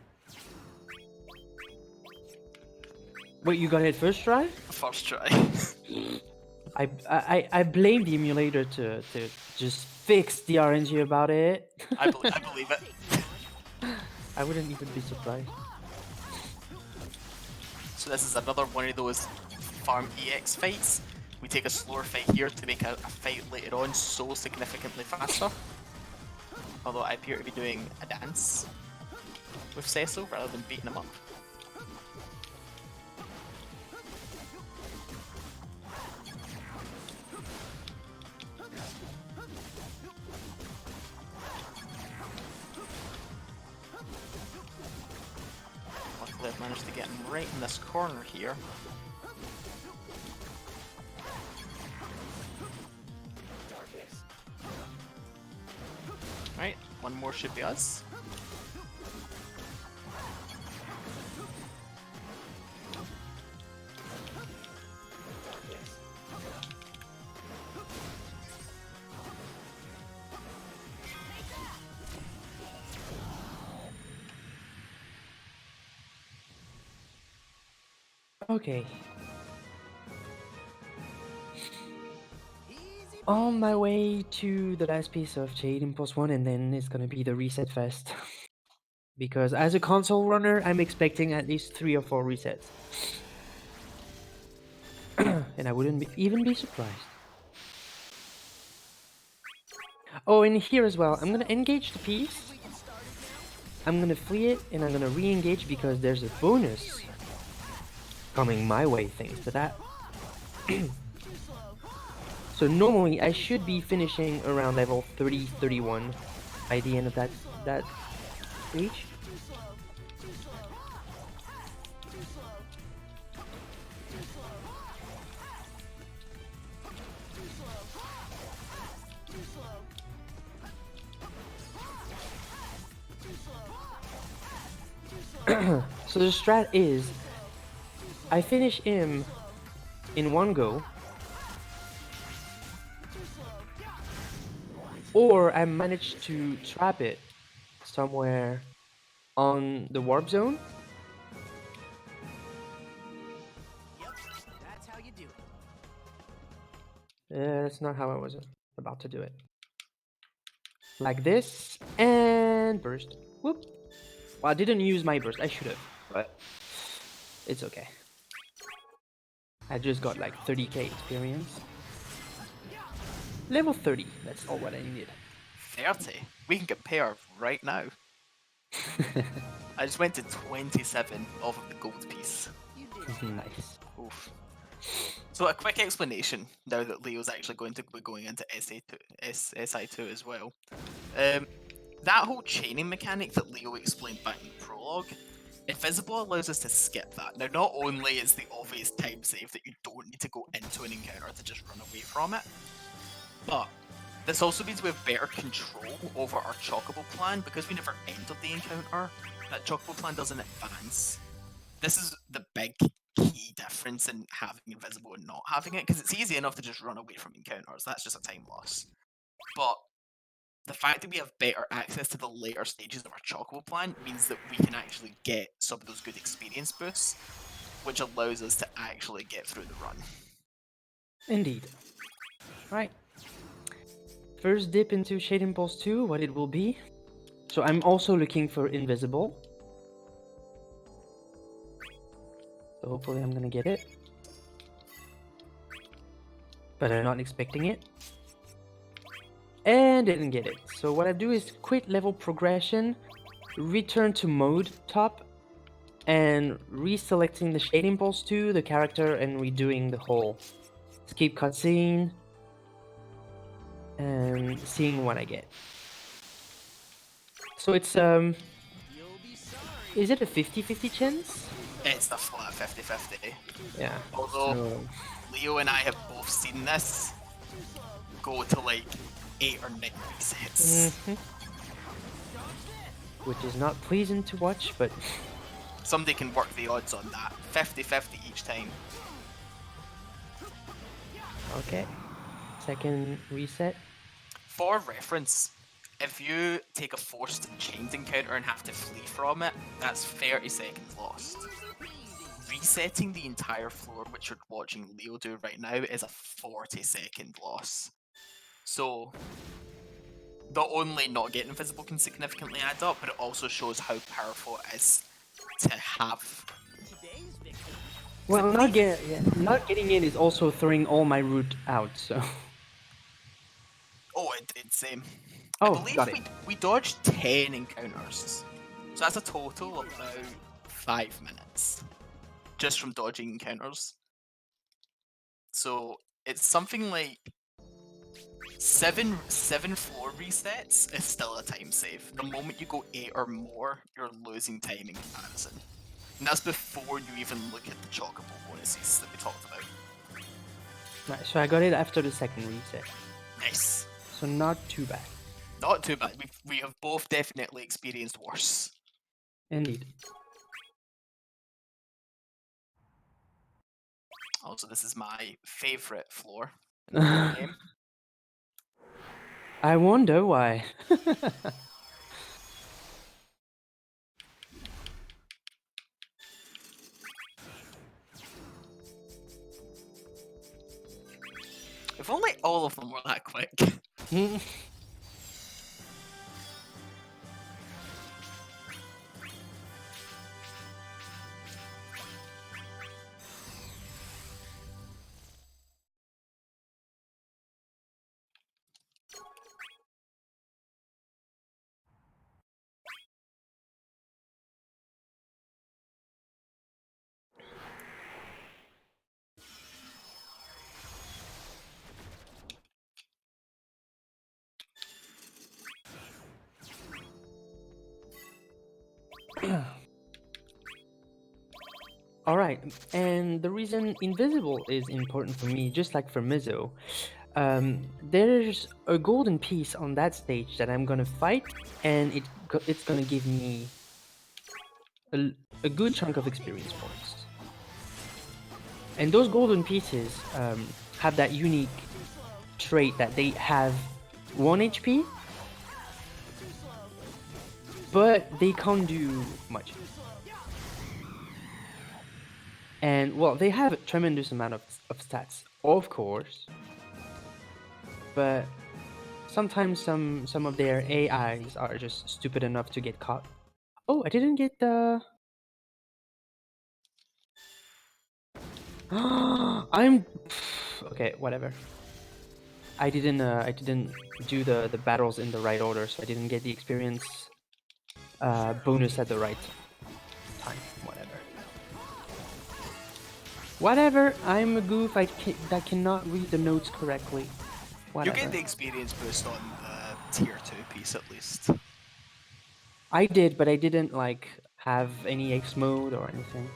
Wait, you got it first try? First try. I blame the emulator to just fix the RNG about it. I believe it. I wouldn't even be surprised. So this is another one of those farm EX fights. We take a slower fight here to make a fight later on so significantly faster. Although I appear to be doing a dance with Cecil rather than beating him up. Luckily I've managed to get him right in this corner here. Right, one more should be us. Okay. On my way to the last piece of Shade Impulse 1, and then it's gonna be the reset fest. Because as a console runner, I'm expecting at least 3 or 4 resets. And I wouldn't even be surprised. Oh, and here as well, I'm gonna engage the piece. I'm gonna flee it, and I'm gonna re-engage because there's a bonus coming my way thanks to that. So normally I should be finishing around level 30-31 by the end of that stage. So the strat is, I finish him in one go, or I manage to trap it somewhere on the warp zone. Yep, that's how you do it. That's not how I was about to do it. Like this, and burst. Whoop. Well, I didn't use my burst. I should have, but it's okay. I just got like 30k experience. Level 30, that's all what I needed. 30? We can compare right now. I just went to 27 off of the gold piece. You did. Nice. Oof. So a quick explanation now that Leo's actually going to be going into SI2 as well. That whole chaining mechanic that Leo explained back in the prologue, Invisible allows us to skip that. Now, not only is the obvious time save that you don't need to go into an encounter to just run away from it, but this also means we have better control over our chocobo plan because we never entered the encounter. That chocobo plan doesn't advance. This is the big key difference in having Invisible and not having it, because it's easy enough to just run away from encounters. That's just a time loss. But the fact that we have better access to the later stages of our chocobo plan means that we can actually get some of those good experience boosts, which allows us to actually get through the run. Indeed. Right. First dip into Shade Impulse 2, what it will be. So I'm also looking for Invisible. So hopefully I'm gonna get it. But I'm not expecting it. And didn't get it. So what I do is quit level progression, return to mode top, and reselecting the Shade Impulse 2, the character, and redoing the whole skip cutscene and seeing what I get. So it's You'll be sorry. is it a 50-50 chance? It's the flat 50-50. Yeah. Although So, Leo and I have both seen this go to like 8 or 9 resets. which is not pleasant to watch, but Somebody can work the odds on that. 50-50 each time. okay. Second reset. For reference, if you take a forced chained encounter and have to flee from it, that's 30 seconds lost. Resetting the entire floor, which you're watching Leo do right now, is a 40-second loss. So, not only not getting invisible can significantly add up, but it also shows how powerful it is to have. Today's victim. Well, not getting it is also throwing all my route out. So. Oh, it's same. Oh, I believe got it. we dodged 10 encounters. So that's a total of about 5 minutes. Just from dodging encounters. So it's something like seven floor resets is still a time save. The moment you go 8 or more, you're losing time in comparison. And that's before you even look at the chocobo bonuses that we talked about. Right, so I got it after the second reset. Nice. So not too bad. Not too bad. We have both definitely experienced worse. Indeed. Also, this is my favorite floor in the game. I wonder why. If only all of them were that quick. Alright, and the reason Invisible is important for me, just like for Mizzow, there's a golden piece on that stage that I'm gonna fight, and it's gonna give me a, a good chunk of experience points. And those golden pieces have that unique trait that they have 1 HP, but they can't do much. And well, they have a tremendous amount of stats, of course, but sometimes some of their AIs are just stupid enough to get caught. Oh, I didn't get the. I'm okay. Whatever. I didn't do the battles in the right order, so I didn't get the experience bonus at the right time. Whatever. I'm a goof. That cannot read the notes correctly. You Whatever. get the experience boost on the tier 2 piece at least. I did, but I didn't like have any X mode or anything.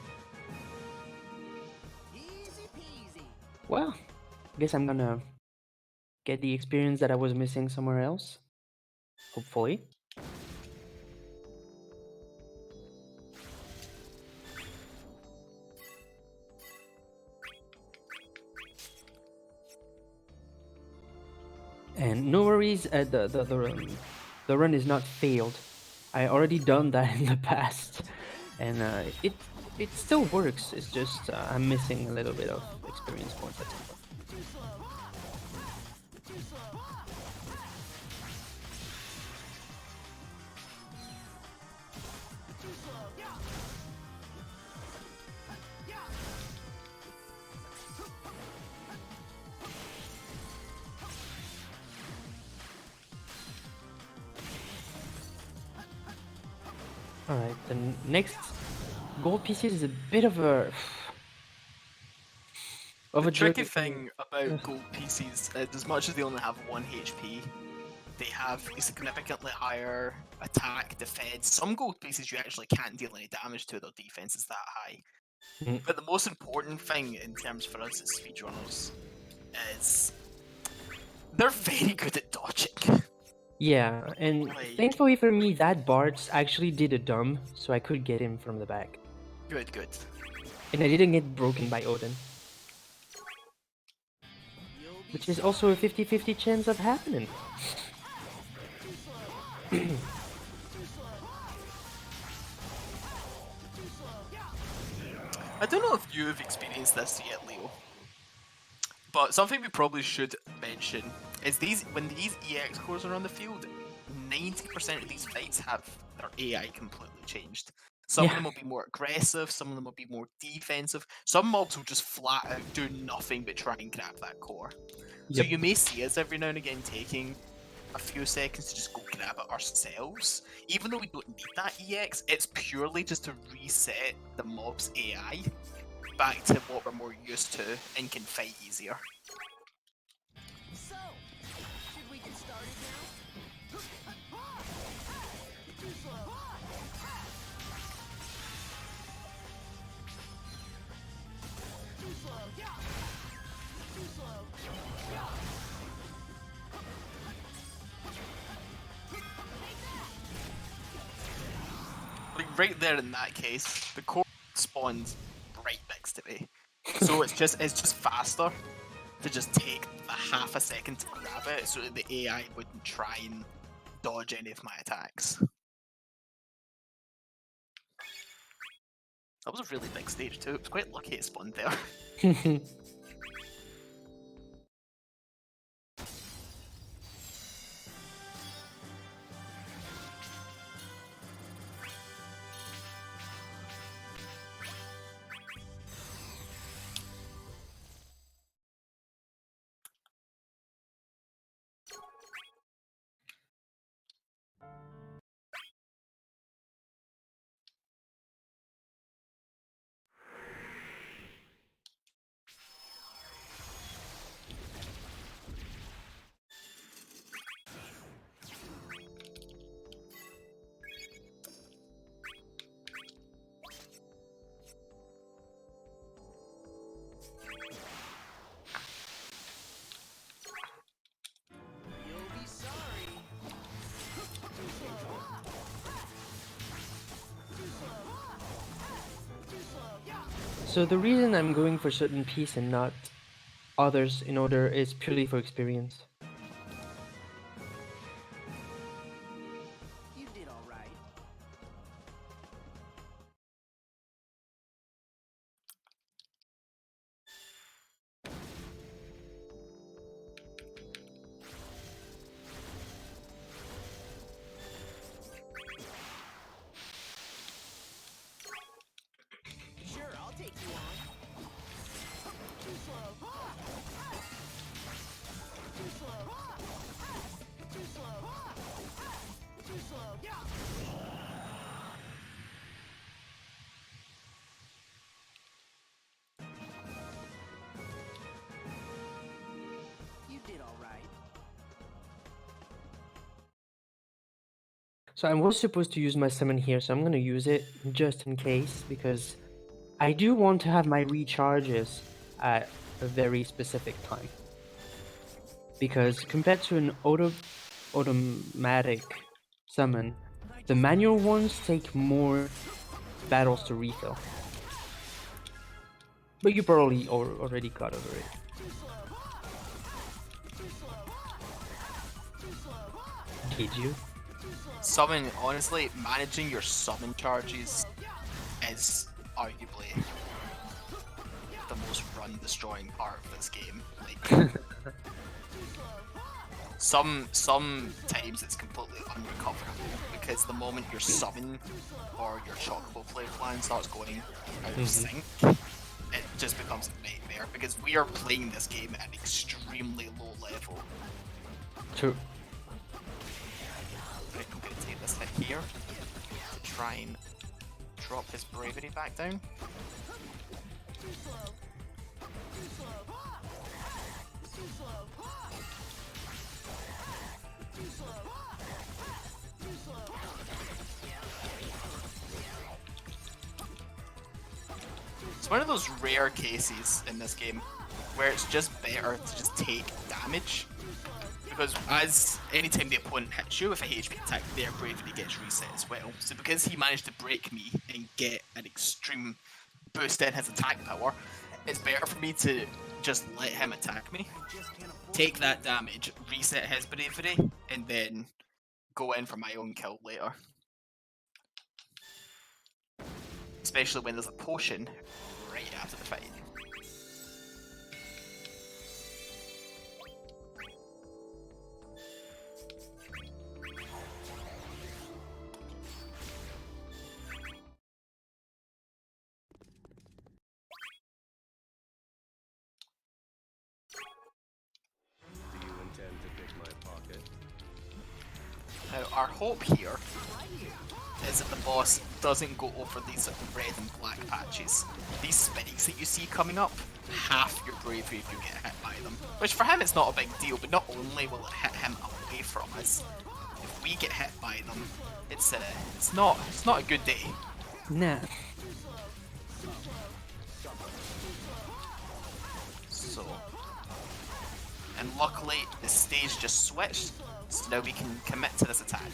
Easy peasy. Well, I guess I'm gonna get the experience that I was missing somewhere else. Hopefully. And no worries, the run is not failed. I already done that in the past, and it still works. It's just I'm missing a little bit of experience points. That's all. Too slow. Too slow. Too slow. Yeah. Yeah. All right, the next gold pieces is a bit of a The tricky jerk. thing about Ugh. gold pieces is as much as they only have 1 HP, they have a significantly higher attack, defense. Some gold pieces you actually can't deal any damage to, their defense is that high. Mm. But the most important thing in terms for us as speedrunners is they're very good at dodging. Yeah, and Like- thankfully for me, that Bart's actually did a dumb, so I could get him from the back. Good, good. And I didn't get broken by Odin. You'll be Which is also a 50-50 chance of happening. too slow. Too slow. Too slow. Yeah. I don't know if you've experienced this yet, Leo, but something we probably should mention is when these EX cores are on the field, 90% of these fights have their AI completely changed. Some Yeah. of them will be more aggressive, some of them will be more defensive, some mobs will just flat out do nothing but try and grab that core. So Yep. you may see us every now and again taking a few seconds to just go grab it ourselves. Even though we don't need that EX, it's purely just to reset the mob's AI back to what we're more used to and can fight easier. So, should we get started now? Too slow. Too slow. Yeah. Too slow. Yeah. Like right there in that case, the core spawns right next to me. So it's just faster to just take a half a second to grab it so that the AI wouldn't try and dodge any of my attacks. That was a really big stage too. It was quite lucky it spawned there. So the reason I'm going for certain piece and not others in order is purely for experience. You did all right. Sure, I'll take you on. Too slow. Too slow. Too slow. Too slow. Yeah. You did all right. So I was supposed to use my summon here, so I'm gonna use it just in case, because I do want to have my recharges at a very specific time. Because compared to an automatic summon, the manual ones take more battles to refill. But you probably already got over it. Did you? Summon, honestly, managing your summon charges is arguably the most run-destroying part of this game. Like, some times it's completely unrecoverable because the moment your summon or your chocobo play plan starts going out of sync, it just becomes a nightmare because we are playing this game at an extremely low level. True. Right, I'm going to take this hit here to try and drop his bravery back down. It's one of those rare cases in this game where it's just better to just take damage. Because as anytime the opponent hits you with a HP attack, their bravery gets reset as well. So because he managed to break me and get an extreme boost in his attack power, it's better for me to just let him attack me, take that damage, reset his bravery, and then go in for my own kill later. Especially when there's a potion right after the fight. Do you intend to pick my pocket? Now, our hope here is that the boss doesn't go over these red and black patches. These spinnies that you see coming up, half your bravery if you get hit by them. Which for him it's not a big deal, but not only will it hit him away from us, if we get hit by them, it's not a good day. Nah. So, and luckily the stage just switched, so now we can commit to this attack.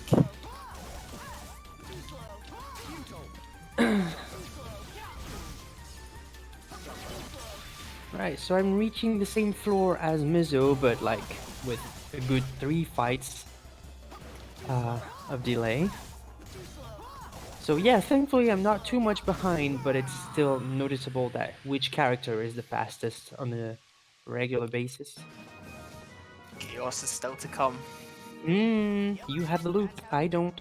Right, so I'm reaching the same floor as MrMizzow, but like with a good 3 fights of delay. So yeah, thankfully I'm not too much behind, but it's still noticeable that which character is the fastest on a regular basis. Chaos is still to come. You have the loop, I don't.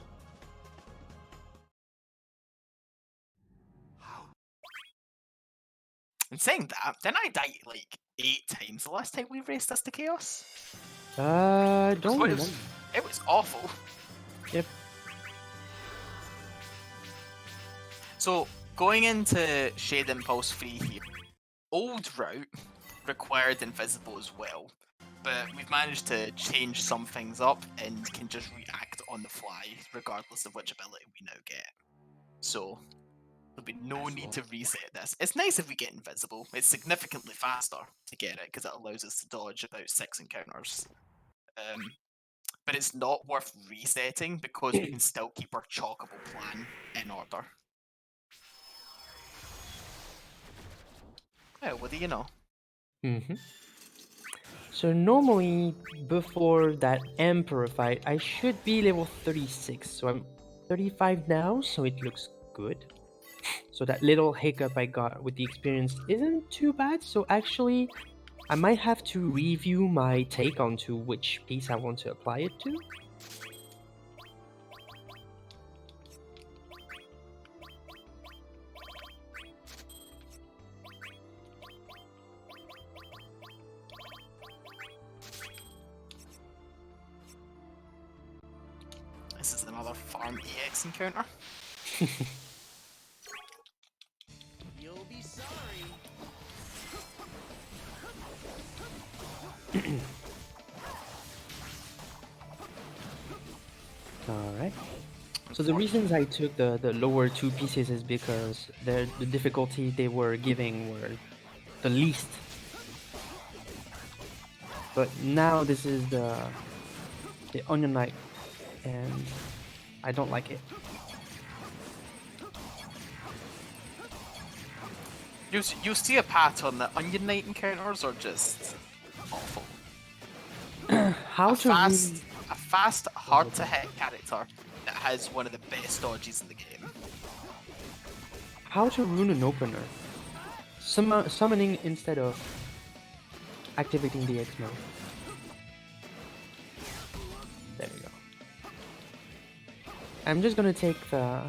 And saying that, didn't I die like 8 times the last time we raced this to Chaos? Don't remember. It was awful. Yep. So, going into Shade Impulse 3 here, old route required Invisible as well, but we've managed to change some things up and can just react on the fly, regardless of which ability we now get. So, there'll be no need to reset this. It's nice if we get Invisible. It's significantly faster to get it, because it allows us to dodge about 6 encounters. But it's not worth resetting, because we can still keep our chocobo plan in order. Yeah, what do you know? So normally, before that Emperor fight, I should be level 36. So I'm 35 now, so it looks good. So that little hiccup I got with the experience isn't too bad. So actually, I might have to review my take onto which piece I want to apply it to. This is another farm EX encounter. You'll be sorry. Alright. So the reasons I took the lower two pieces is because the difficulty they were giving were the least. But now this is the Onion Knight, and I don't like it. You see a pattern that Onion Knight encounters are just awful. How to A fast, hard to hit character that has one of the best dodges in the game. how to rune an opener? Summoning instead of activating the X mode. There we go. I'm just gonna take the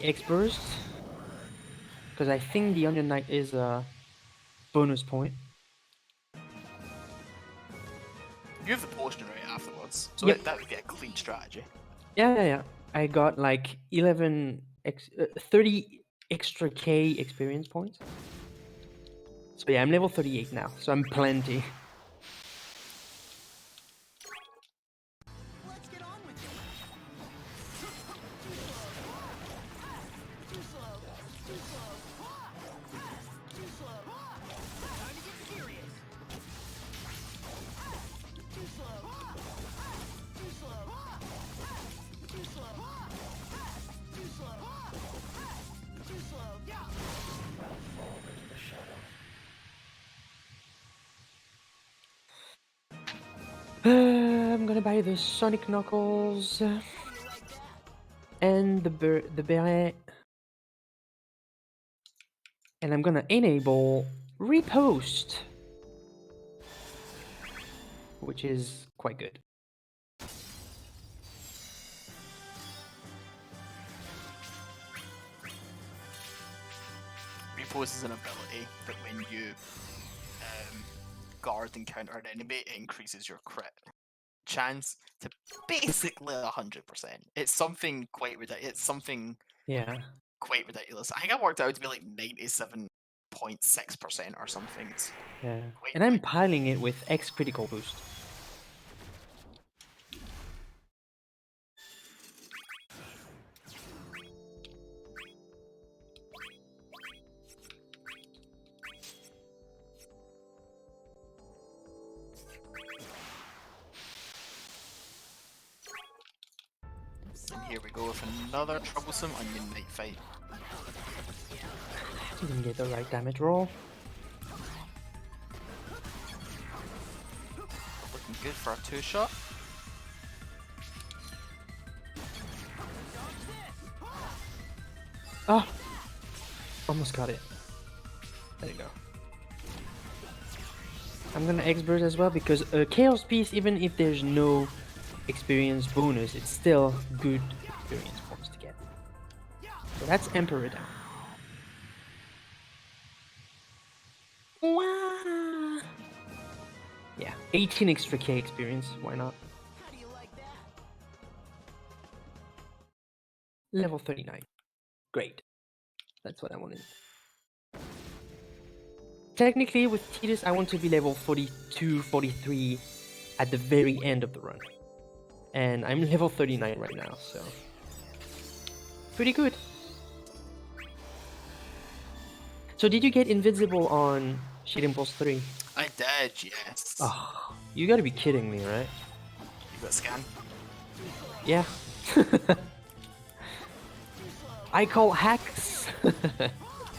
X burst because I think the Onion Knight is a bonus point. You have the potion right afterwards, so Yep. that would be a clean strategy. Yeah. I got like 30 extra K experience points. So yeah, I'm level 38 now, so I'm plenty. Let's get on with it. Too slow. Too slow. Too slow. Time to get serious. Too slow. Too slow. Too slow. Too slow. Too slow. Yeah. I'm gonna buy the Sonic Knuckles and the beret, and I'm gonna enable repost, which is quite good. Repost is an ability that when you guard and counter an enemy, it increases your crit chance to basically 100%. It's something quite ridiculous. It's something Yeah. quite ridiculous. I think I worked out to be like 97.6% or something. It's Yeah. quite And I'm ridiculous. piling it with X critical boost. And here we go with another troublesome Onion Knight fight. Didn't get the right damage roll. Looking good for a 2-shot. Ah! Almost got it. There you go. I'm gonna X burst as well because a Chaos Piece, even if there's no experience bonus, it's still good experience points to get. So that's Emperor down. Wow. Yeah, 18 extra K experience, why not? How do you like that? Level 39. Great. That's what I wanted. Technically, with Tidus, I want to be level 42, 43 at the very end of the run. And I'm level 39 right now, so... pretty good. So did you get Invincible on Shade Impulse 3? I did, yes. Oh, you gotta be kidding me, right? You got a scan? Yeah. I call hacks.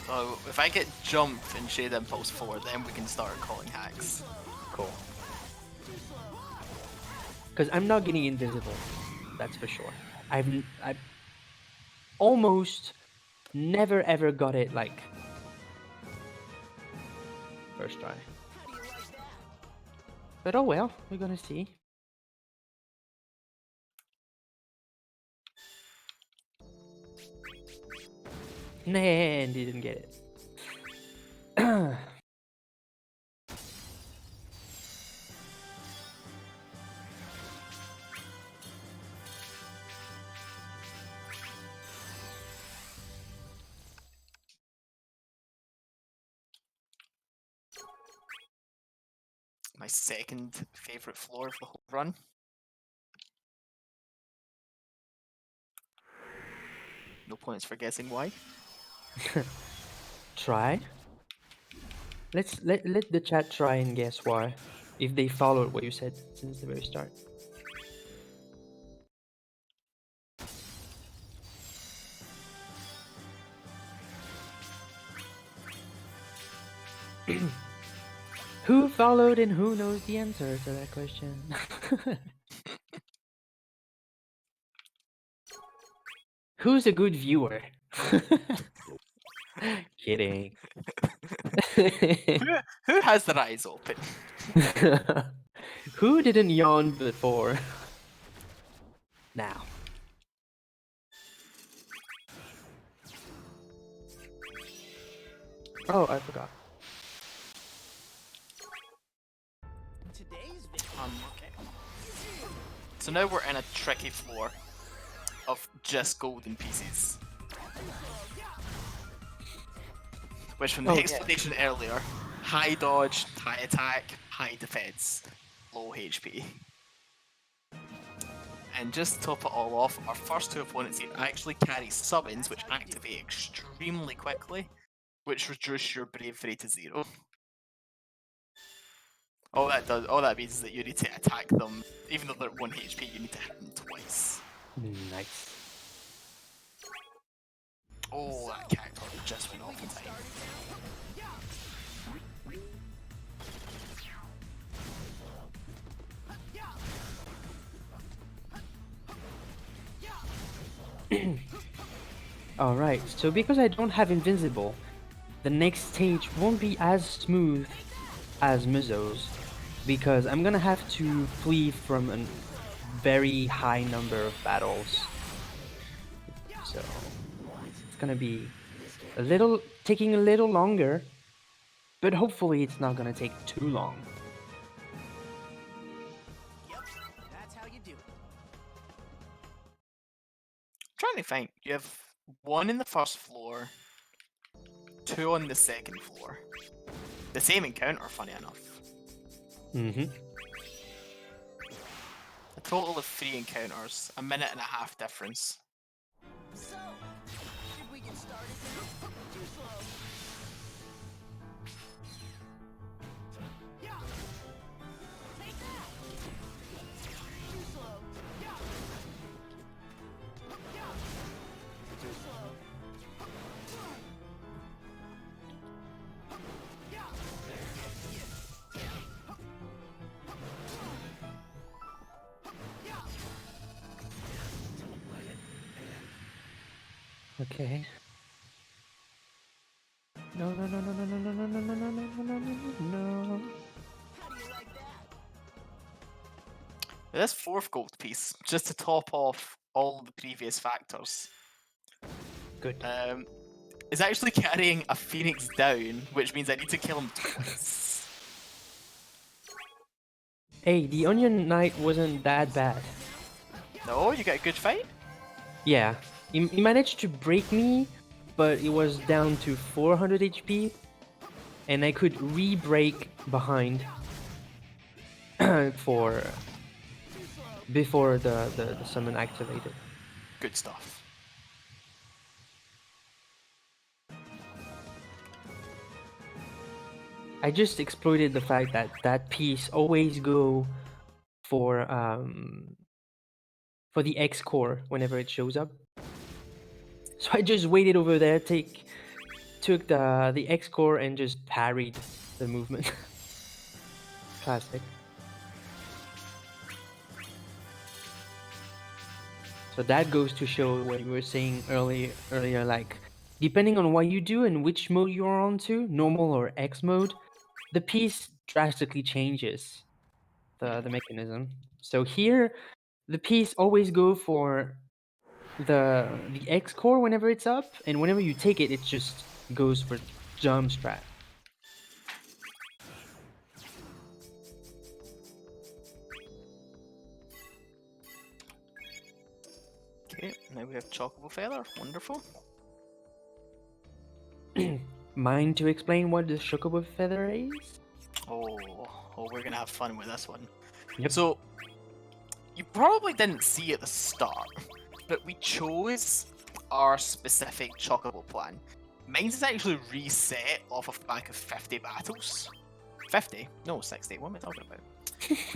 So if I get jump and Shade Impulse 4, then we can start calling hacks. Cool. Because I'm not getting invisible. That's for sure. I've almost never ever got it like first try. How do you like that? But oh well, we're gonna see. Nah, didn't get it. My second favourite floor of the whole run. No points for guessing why. Try. Let the chat try and guess why, if they followed what you said since the very start. Who followed and who knows the answer to that question? Who's a good viewer? Kidding. Who has their eyes open? Who didn't yawn before? Now. Oh, I forgot. Today's video. Okay. So now we're in a tricky floor of just golden pieces. Which from the Oh, yeah. explanation earlier, high dodge, high attack, high defense, low HP. And just to top it all off, our first two opponents here actually carry summons which activate extremely quickly, which reduce your bravery to 0. All that means is that you need to attack them, even though they're at 1 HP, you need to hit them twice. Nice. Oh, that character just went off in time. Alright, so because I don't have invincible, the next stage won't be as smooth as Mizzow's, because I'm gonna have to flee from a very high number of battles. So it's gonna be taking a little longer, but hopefully it's not gonna take too long. Yep, that's how you do it. Trying to think, you have 1 in the first floor, 2 on the second floor. The same encounter, funny enough. Mm-hmm. A total of 3 encounters, a minute and a half difference. So, should we get started then? Too slow. Yeah. Take that. Too slow. Yeah. Yeah. Too slow. Yeah. Okay. No, no, no, no, no, no, no, no, no, no, no, no, no, no, no. How do you like that? This 4th gold piece, just to top off all the previous factors, Good. is actually carrying a Phoenix down, which means I need to kill him twice. Hey, the Onion Knight wasn't that bad. No, you get a good fight? Yeah, he managed to break me, but it was down to 400 HP, and I could re-break behind for before the summon activated. Good stuff. I just exploited the fact that that piece always go for the X core whenever it shows up. So I just waited over there, took the X core and just parried the movement. Classic. So that goes to show what you were saying earlier, like depending on what you do and which mode you're on to, normal or X mode, the piece drastically changes the mechanism. So here, the piece always go for the X core whenever it's up, and whenever you take it, it just goes for jump strat. Okay, now we have Chocobo Feather. Wonderful. Mind to explain what the Chocobo Feather is? Oh, we're gonna have fun with this one. Yep. So, you probably didn't see at the start, but we chose our specific Chocobo plan. Mine's is actually reset off of the back of 50 battles. 50? No, 60. What am I talking about?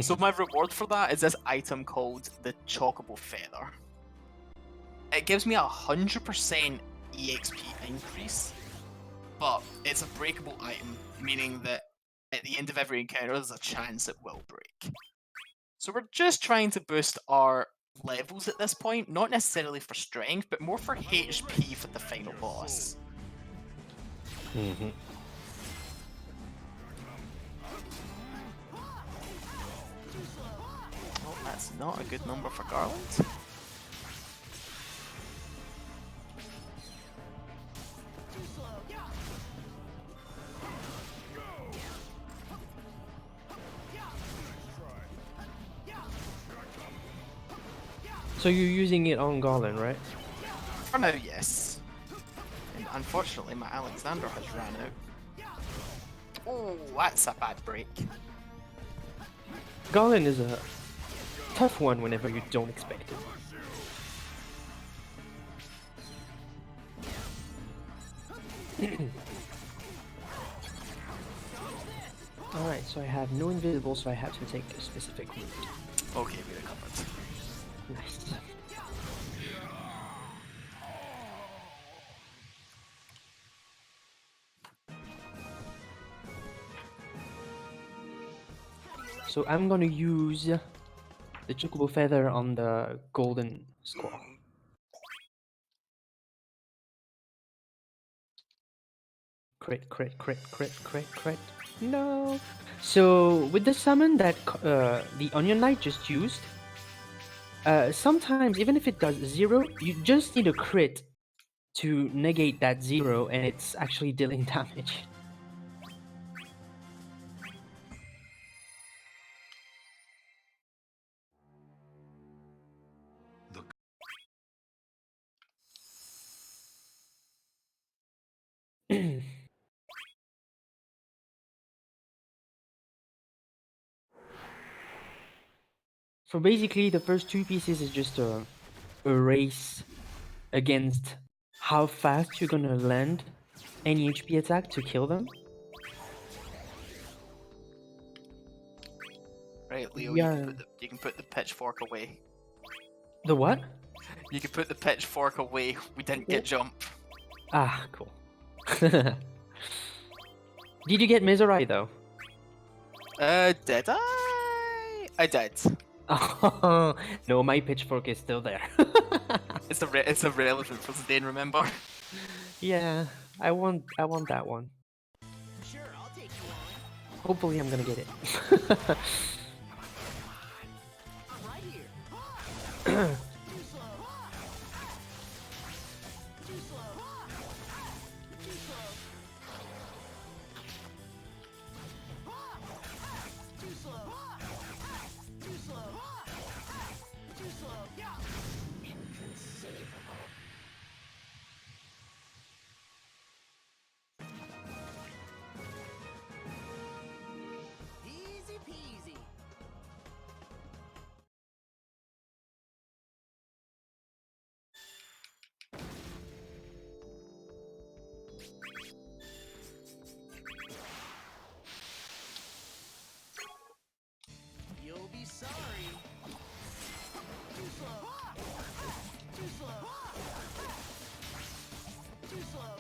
So my reward for that is this item called the Chocobo Feather. It gives me 100% EXP increase, but it's a breakable item, meaning that at the end of every encounter there's a chance it will break. So we're just trying to boost our levels at this point, not necessarily for strength, but more for HP for the final boss. Mm-hmm. Oh, that's not a good number for Garland. So you're using it on Garland, right? For now, yes. And unfortunately, my Alexander has ran out. Oh, that's a bad break. Garland is a tough one whenever you don't expect it. Alright, so I have no invisible, so I have to take a specific route. Okay, we recovered. Nice. So I'm gonna use the Chocobo Feather on the golden squall. Crit, crit, crit, crit, crit, crit. No. So with the summon that the Onion Knight just used, sometimes even if it does 0, you just need a crit to negate that 0, and it's actually dealing damage. So basically, the first 2 pieces is just a race against how fast you're gonna land any HP attack to kill them. Right, Leo, Yeah. you can put the pitchfork away. The what? You can put the pitchfork away. We didn't get jump. Ah, cool. Did you get Mizurai though? Did I? I did. Oh, no, my pitchfork is still there. It's irrelevant for Zidane, remember? Yeah, I want that one. Sure, I'll take you on. Hopefully I'm gonna get it. I'm right here. Too slow. Too slow. Too slow. Too slow. Too slow. Too slow. Easy peasy. You'll be sorry. Too slow. Too slow. Too slow.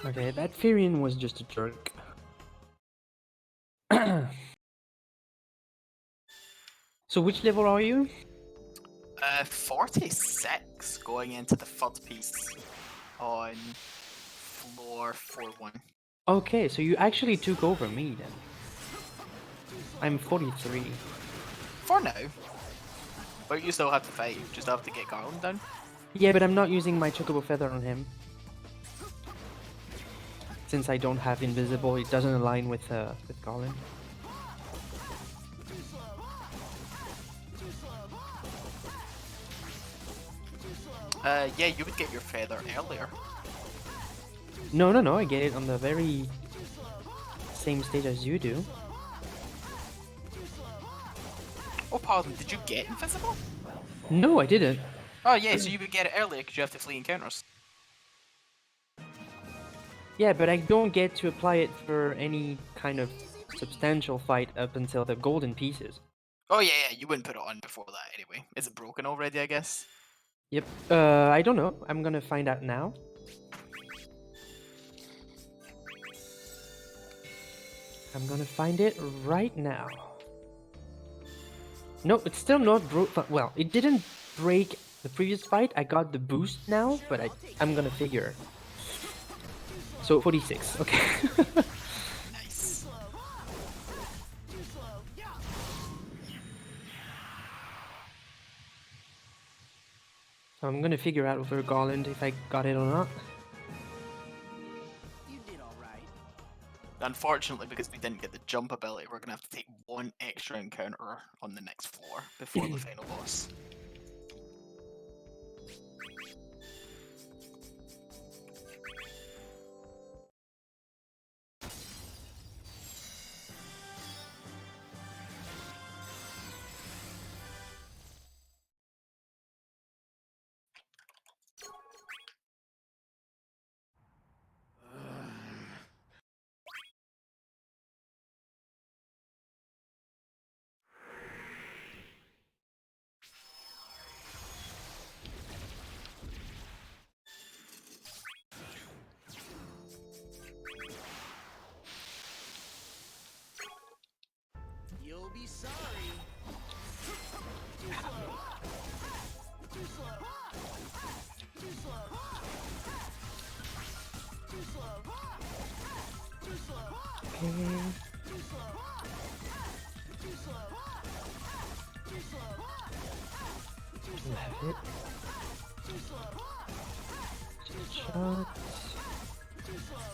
Okay, that Firion was just a jerk. 'So which level are you? 46 going into the third piece on floor 4-1. Okay, so you actually took over me then. I'm 43. For now. But you still have to fight, you just have to get Garland down. Yeah, but I'm not using my Chocobo Feather on him. Since I don't have Invisible, it doesn't align with Garland. Yeah, you would get your feather earlier. No, I get it on the very same stage as you do. Oh, pardon, did you get invisible? No, I didn't. Oh, yeah, so you would get it earlier because you have to flee encounters. Yeah, but I don't get to apply it for any kind of substantial fight up until the golden pieces. Oh, yeah, you wouldn't put it on before that anyway. Is it broken already, I guess? Yep. I don't know. I'm gonna find out now. I'm gonna find it right now. No, it's still not broke. Well, it didn't break the previous fight. I got the boost now, but I'm gonna figure. So 46. Okay. Nice. So I'm gonna figure out over Garland if I got it or not. You did all right. Unfortunately, because we didn't get the jump ability, we're going to have to take one extra encounter on the next floor before the final boss. You'll be sorry. Too slow. Too slow. Too slow. Too slow. Too slow. Okay. Too slow. Too slow. Too slow. Do have it. Too slow. Shot. Too slow.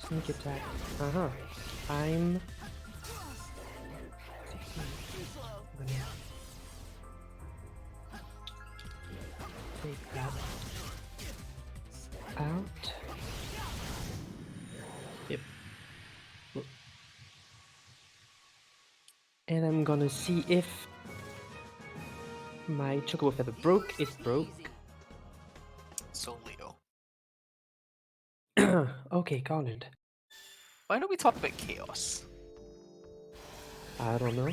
Sneak attack. Uh-huh. I'm Too slow. gonna take that out. Yep. And I'm gonna see if my Chocobo Feather broke. It broke. So, Leo, Okay, Garland. why don't we talk about chaos? I don't know.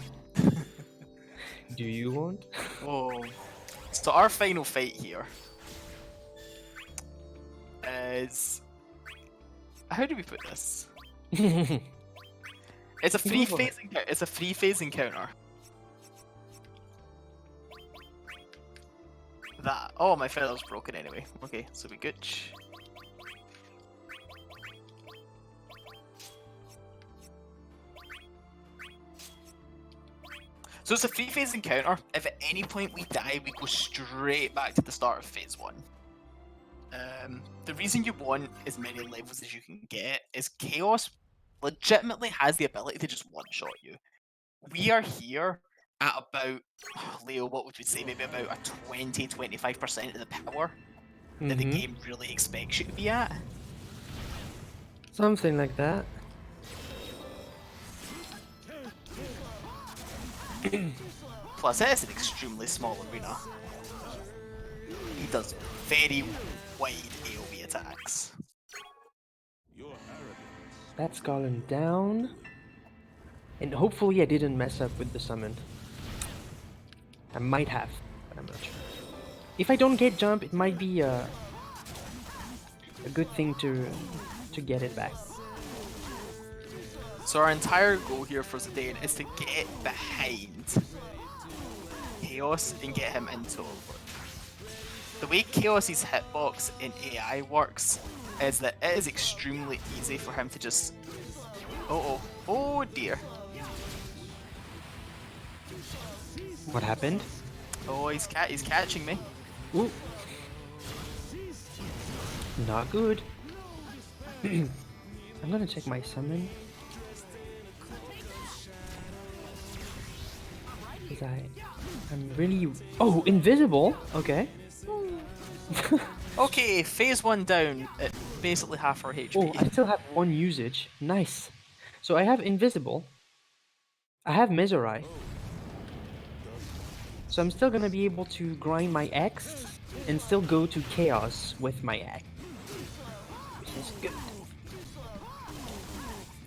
Do you want? Oh, so our final fight here is... How do we put this? It's a free for phase encounter. It's a free phase encounter. That. Oh, my feather's broken anyway. Okay, so we good. So it's a free phase encounter. If at any point we die, we go straight back to the start of phase 1. The reason you want as many levels as you can get is Chaos legitimately has the ability to just one-shot you. We are here at about, Leo, what would you say, maybe about a 20-25% of the power that the game really expects you to be at? Something like that. Plus, it is an extremely small arena. He does very wide AoE attacks. That's Garland down. And hopefully I didn't mess up with the summon. I might have, but I'm not sure. If I don't get jump, it might be a good thing to get it back. So our entire goal here for Zidane is to get behind Chaos and get him into Overlord. The way Chaos's hitbox in AI works is that it is extremely easy for him to just... Oh dear. What happened? Oh, he's catching me. Ooh. Not good. I'm gonna check my summon. Cause I'm really... Oh, invisible? Okay. Okay, phase 1 down at basically half our HP. Oh, I still have 1 usage. Nice. So I have invisible. I have Mesori. So I'm still gonna be able to grind my X and still go to Chaos with my X. Which is good.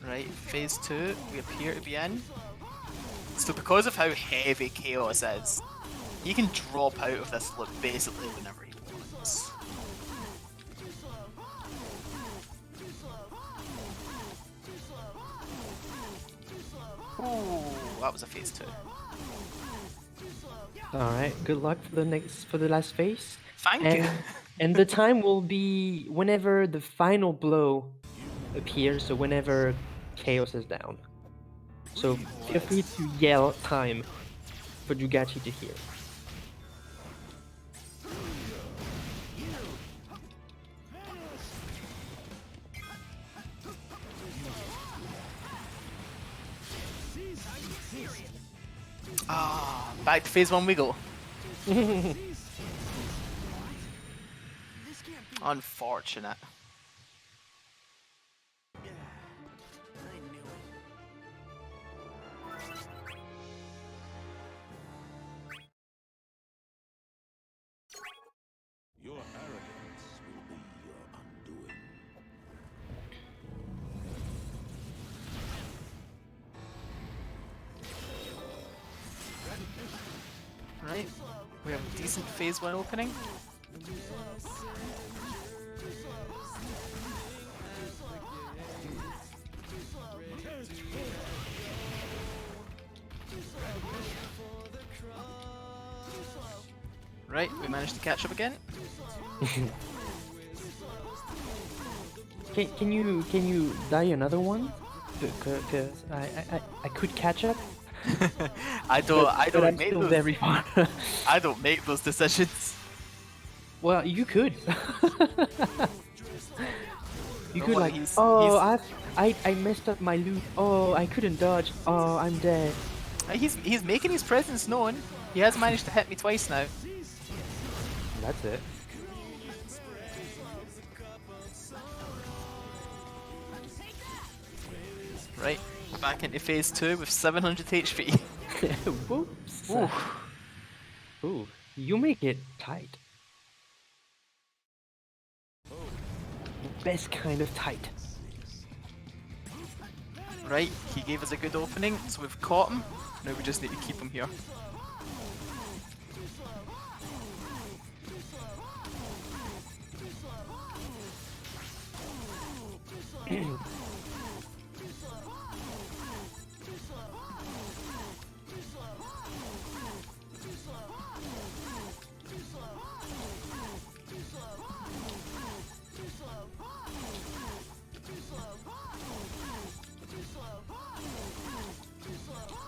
Right, phase 2, we appear to be in. So because of how heavy Chaos is, he can drop out of this loop basically whenever he wants. Ooh, that was a phase 2. Alright, good luck for the last phase. Thank you. And the time will be whenever the final blow appears, so whenever Chaos is down. So feel free to yell time for Jugachi to hear. Ah, back to phase 1 we go. Unfortunate. Your arrogance will be your undoing. Right, we have a decent phase 1 opening. Right, we managed to catch up again. Can you die another one? Cause I could catch up. I don't I'm make still those. very far. I don't make those decisions. Well, you could. You could Well, like, he's- oh, I messed up my loot. Oh, I couldn't dodge. Oh, I'm dead. He's making his presence known. He has managed to hit me twice now. That's it. Right, back into phase 2 with 700 HP. Whoops. Ooh. Ooh, you make it tight. Best kind of tight. Right, he gave us a good opening, so we've caught him. Now we just need to keep him here.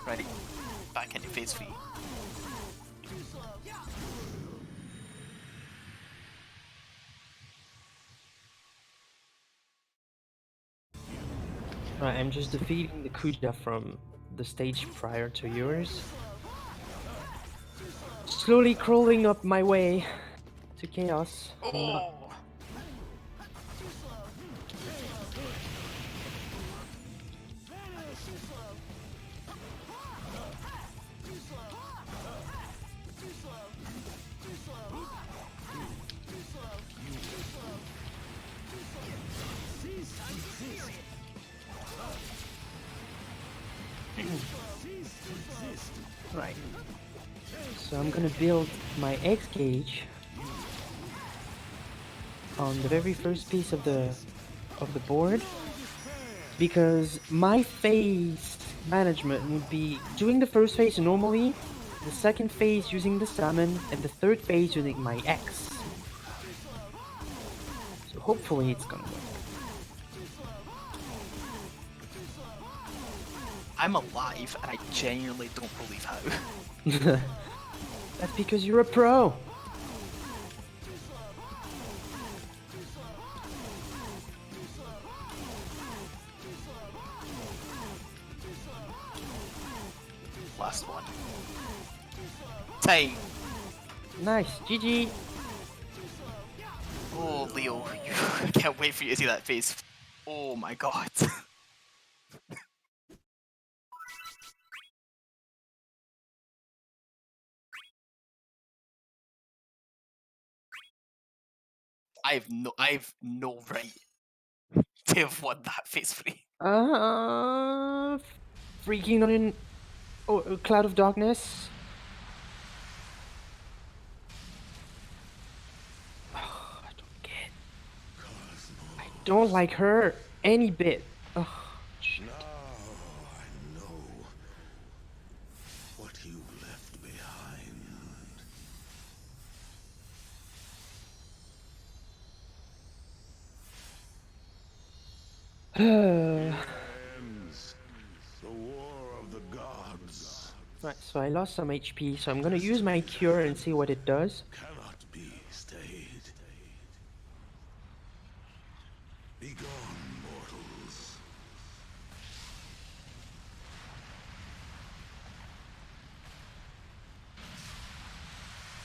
Ready, back into phase 3. Right, I'm just defeating the Kuja from the stage prior to yours. Slowly crawling up my way to chaos. Oh! Right. So I'm gonna build my X gauge. on the very first piece of the board, because my phase management would be doing the first phase normally, the second phase using the summon, and the third phase using my X. So hopefully it's gonna work. I'm alive, and I genuinely don't believe how. That's because you're a pro. Last one. Time. Nice, GG. Oh, Leo, I can't wait for you to see that face. Oh my god. I've no right to have won that face free. Freaking on in Cloud of Darkness. Oh, I don't get. I don't like her any bit. Oh, shit. Now I know what you left behind. Ends the war of the gods. Right, so I lost some HP, so I'm gonna use my cure and see what it does. Cannot be stayed. Be gone, mortals.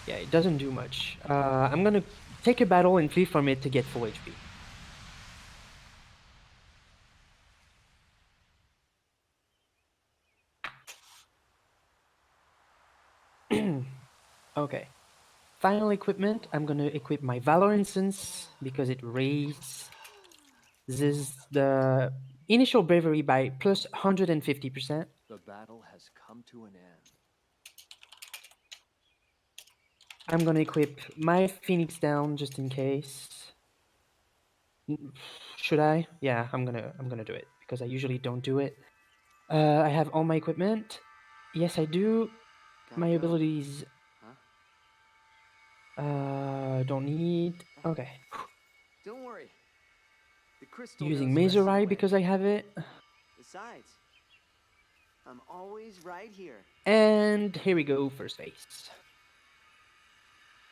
Yeah, it doesn't do much. I'm gonna take a battle and flee from it to get full HP. Okay. Final equipment, I'm gonna equip my Valor Instance because it raises the initial bravery by plus 150%. The battle has come to an end. I'm gonna equip my Phoenix down just in case. Should I? Yeah, I'm gonna do it because I usually don't do it. I have all my equipment. Yes, I do. My Gotta go. abilities. Huh? Don't need. Okay. Don't worry. The crystal Using knows the rest of the Mazurite way. because I have it. Besides, I'm always right here. And here we go, first phase.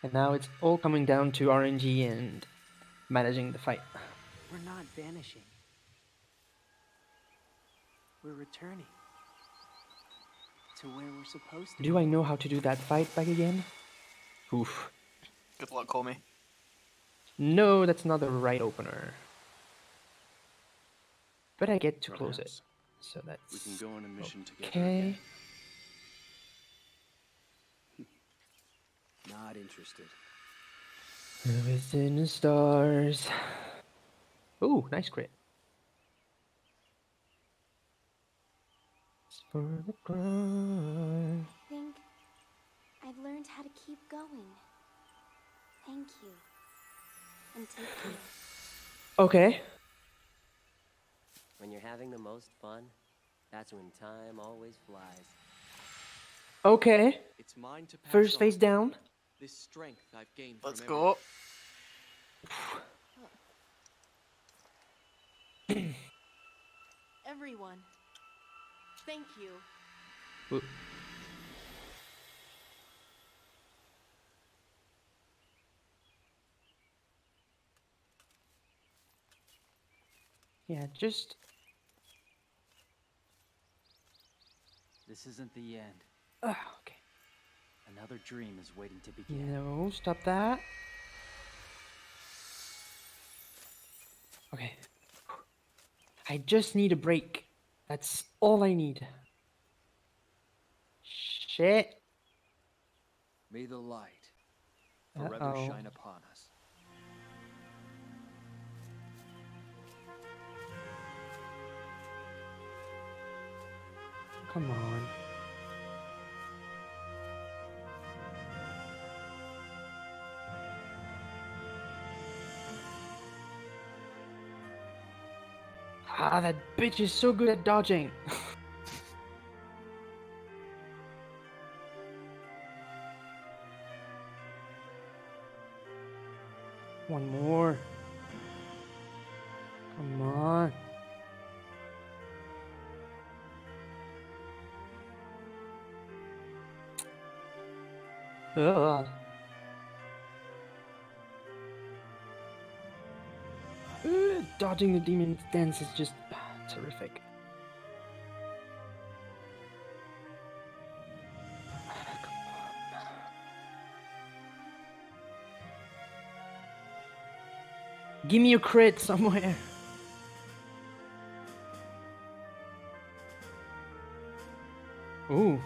And now it's all coming down to RNG and managing the fight. We're not vanishing. We're returning to where we're supposed to Do I know how to do that fight back again? Oof. Good luck, homie. No, that's not the right opener. But I get to close it. Perhaps So that's we can go on a mission together okay. again. Not interested. It's in the stars. Ooh, nice crit. It's for the grind. I think I've learned how to keep going. Thank you. And take care. Okay. When you're having the most fun, that's when time always flies. Okay. It's mine to pass First on. face down. This strength I've gained Let's from go. Everyone, thank you. Ooh. Yeah, just This isn't the end. okay. Another dream is waiting to begin. No, stop that. Okay. I just need a break. That's all I need. Shit. May the light forever Uh-oh. shine upon us. Come on. Ah, that bitch is so good at dodging. One more. Come on. Ugh. Dodging the demon's dance is just terrific. Give me a crit somewhere. Ooh.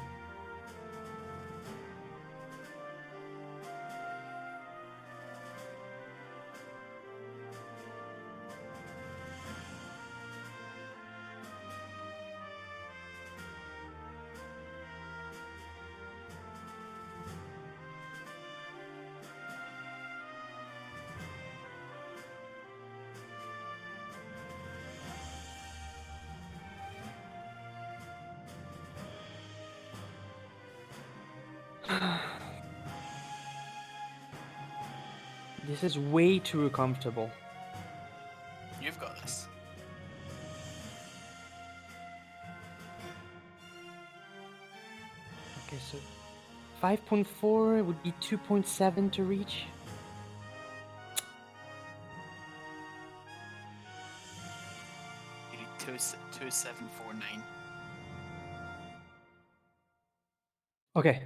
This is way too comfortable. You've got this. Okay, so 5.4 would be 2.7 to reach. You need 2749. Okay.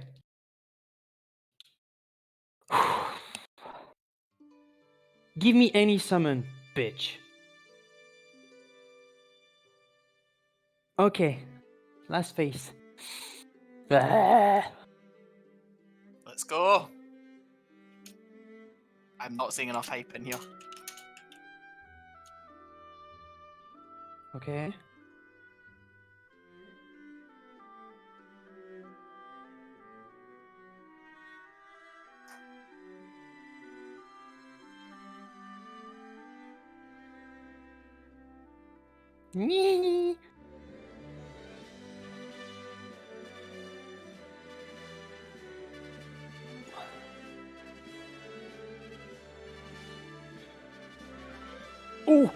Give me any summon, bitch. Okay. Last phase. Ah. Let's go. I'm not seeing enough hype in here. Okay. Nee. Oh!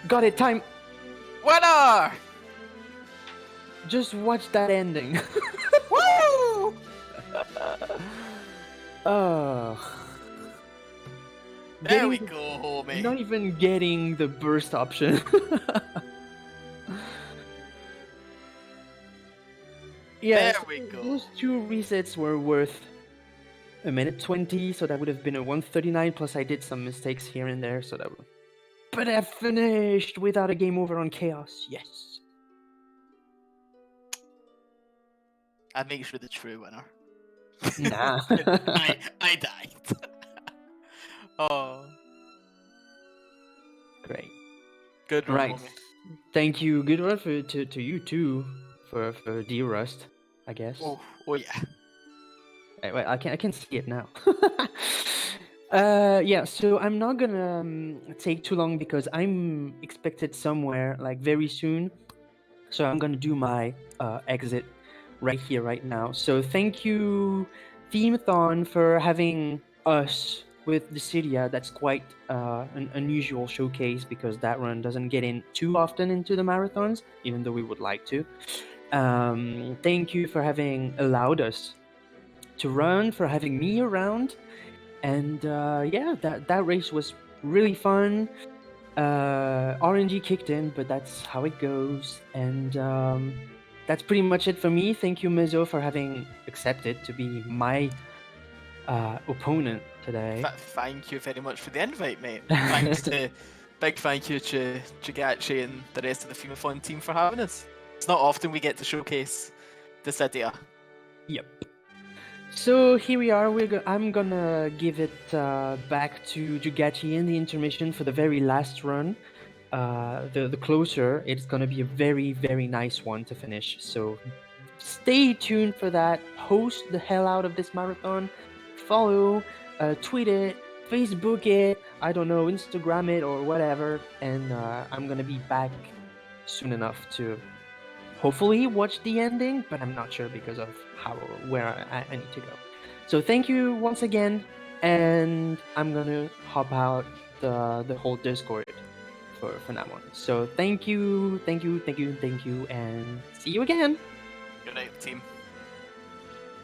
Got it, time! Winner! Just watch that ending. Woo! There we go, homie. Not even getting the burst option. Yeah, There we go. Those two resets were worth a minute 20, so that would have been a 139, plus I did some mistakes here and there, so that would... But I finished without a game over on Chaos, yes. That makes you the true winner. Nah. I died. Oh. Great. Good run, Right. homie. Thank you. Good run to you too for D-Rust, I guess. Oh yeah. Wait, I can see it now. Yeah, so I'm not gonna take too long because I'm expected somewhere like very soon. So I'm gonna do my exit right here, right now. So thank you, Themeathon, for having us with Dissidia. That's quite an unusual showcase because that run doesn't get in too often into the marathons, even though we would like to. Thank you for having allowed us to run, for having me around, and yeah, that race was really fun. RNG kicked in, but that's how it goes, and that's pretty much it for me. Thank you, MrMizzow, for having accepted to be my opponent today. Thank you very much for the invite, mate. Thanks to big thank you to Jugachi and the rest of the Themeathon team for having us. It's not often we get to showcase Dissidia. Yep. So here we are. I'm gonna give it back to Jugachi in the intermission for the very last run. The closer, it's gonna be a very, very nice one to finish. So stay tuned for that. Host the hell out of this marathon. Follow, tweet it, Facebook it, I don't know, Instagram it or whatever, and I'm gonna be back soon enough to hopefully watch the ending, but I'm not sure because of where I need to go. So thank you once again, and I'm gonna hop out the whole Discord for that one. So thank you, and see you again. Good night, team.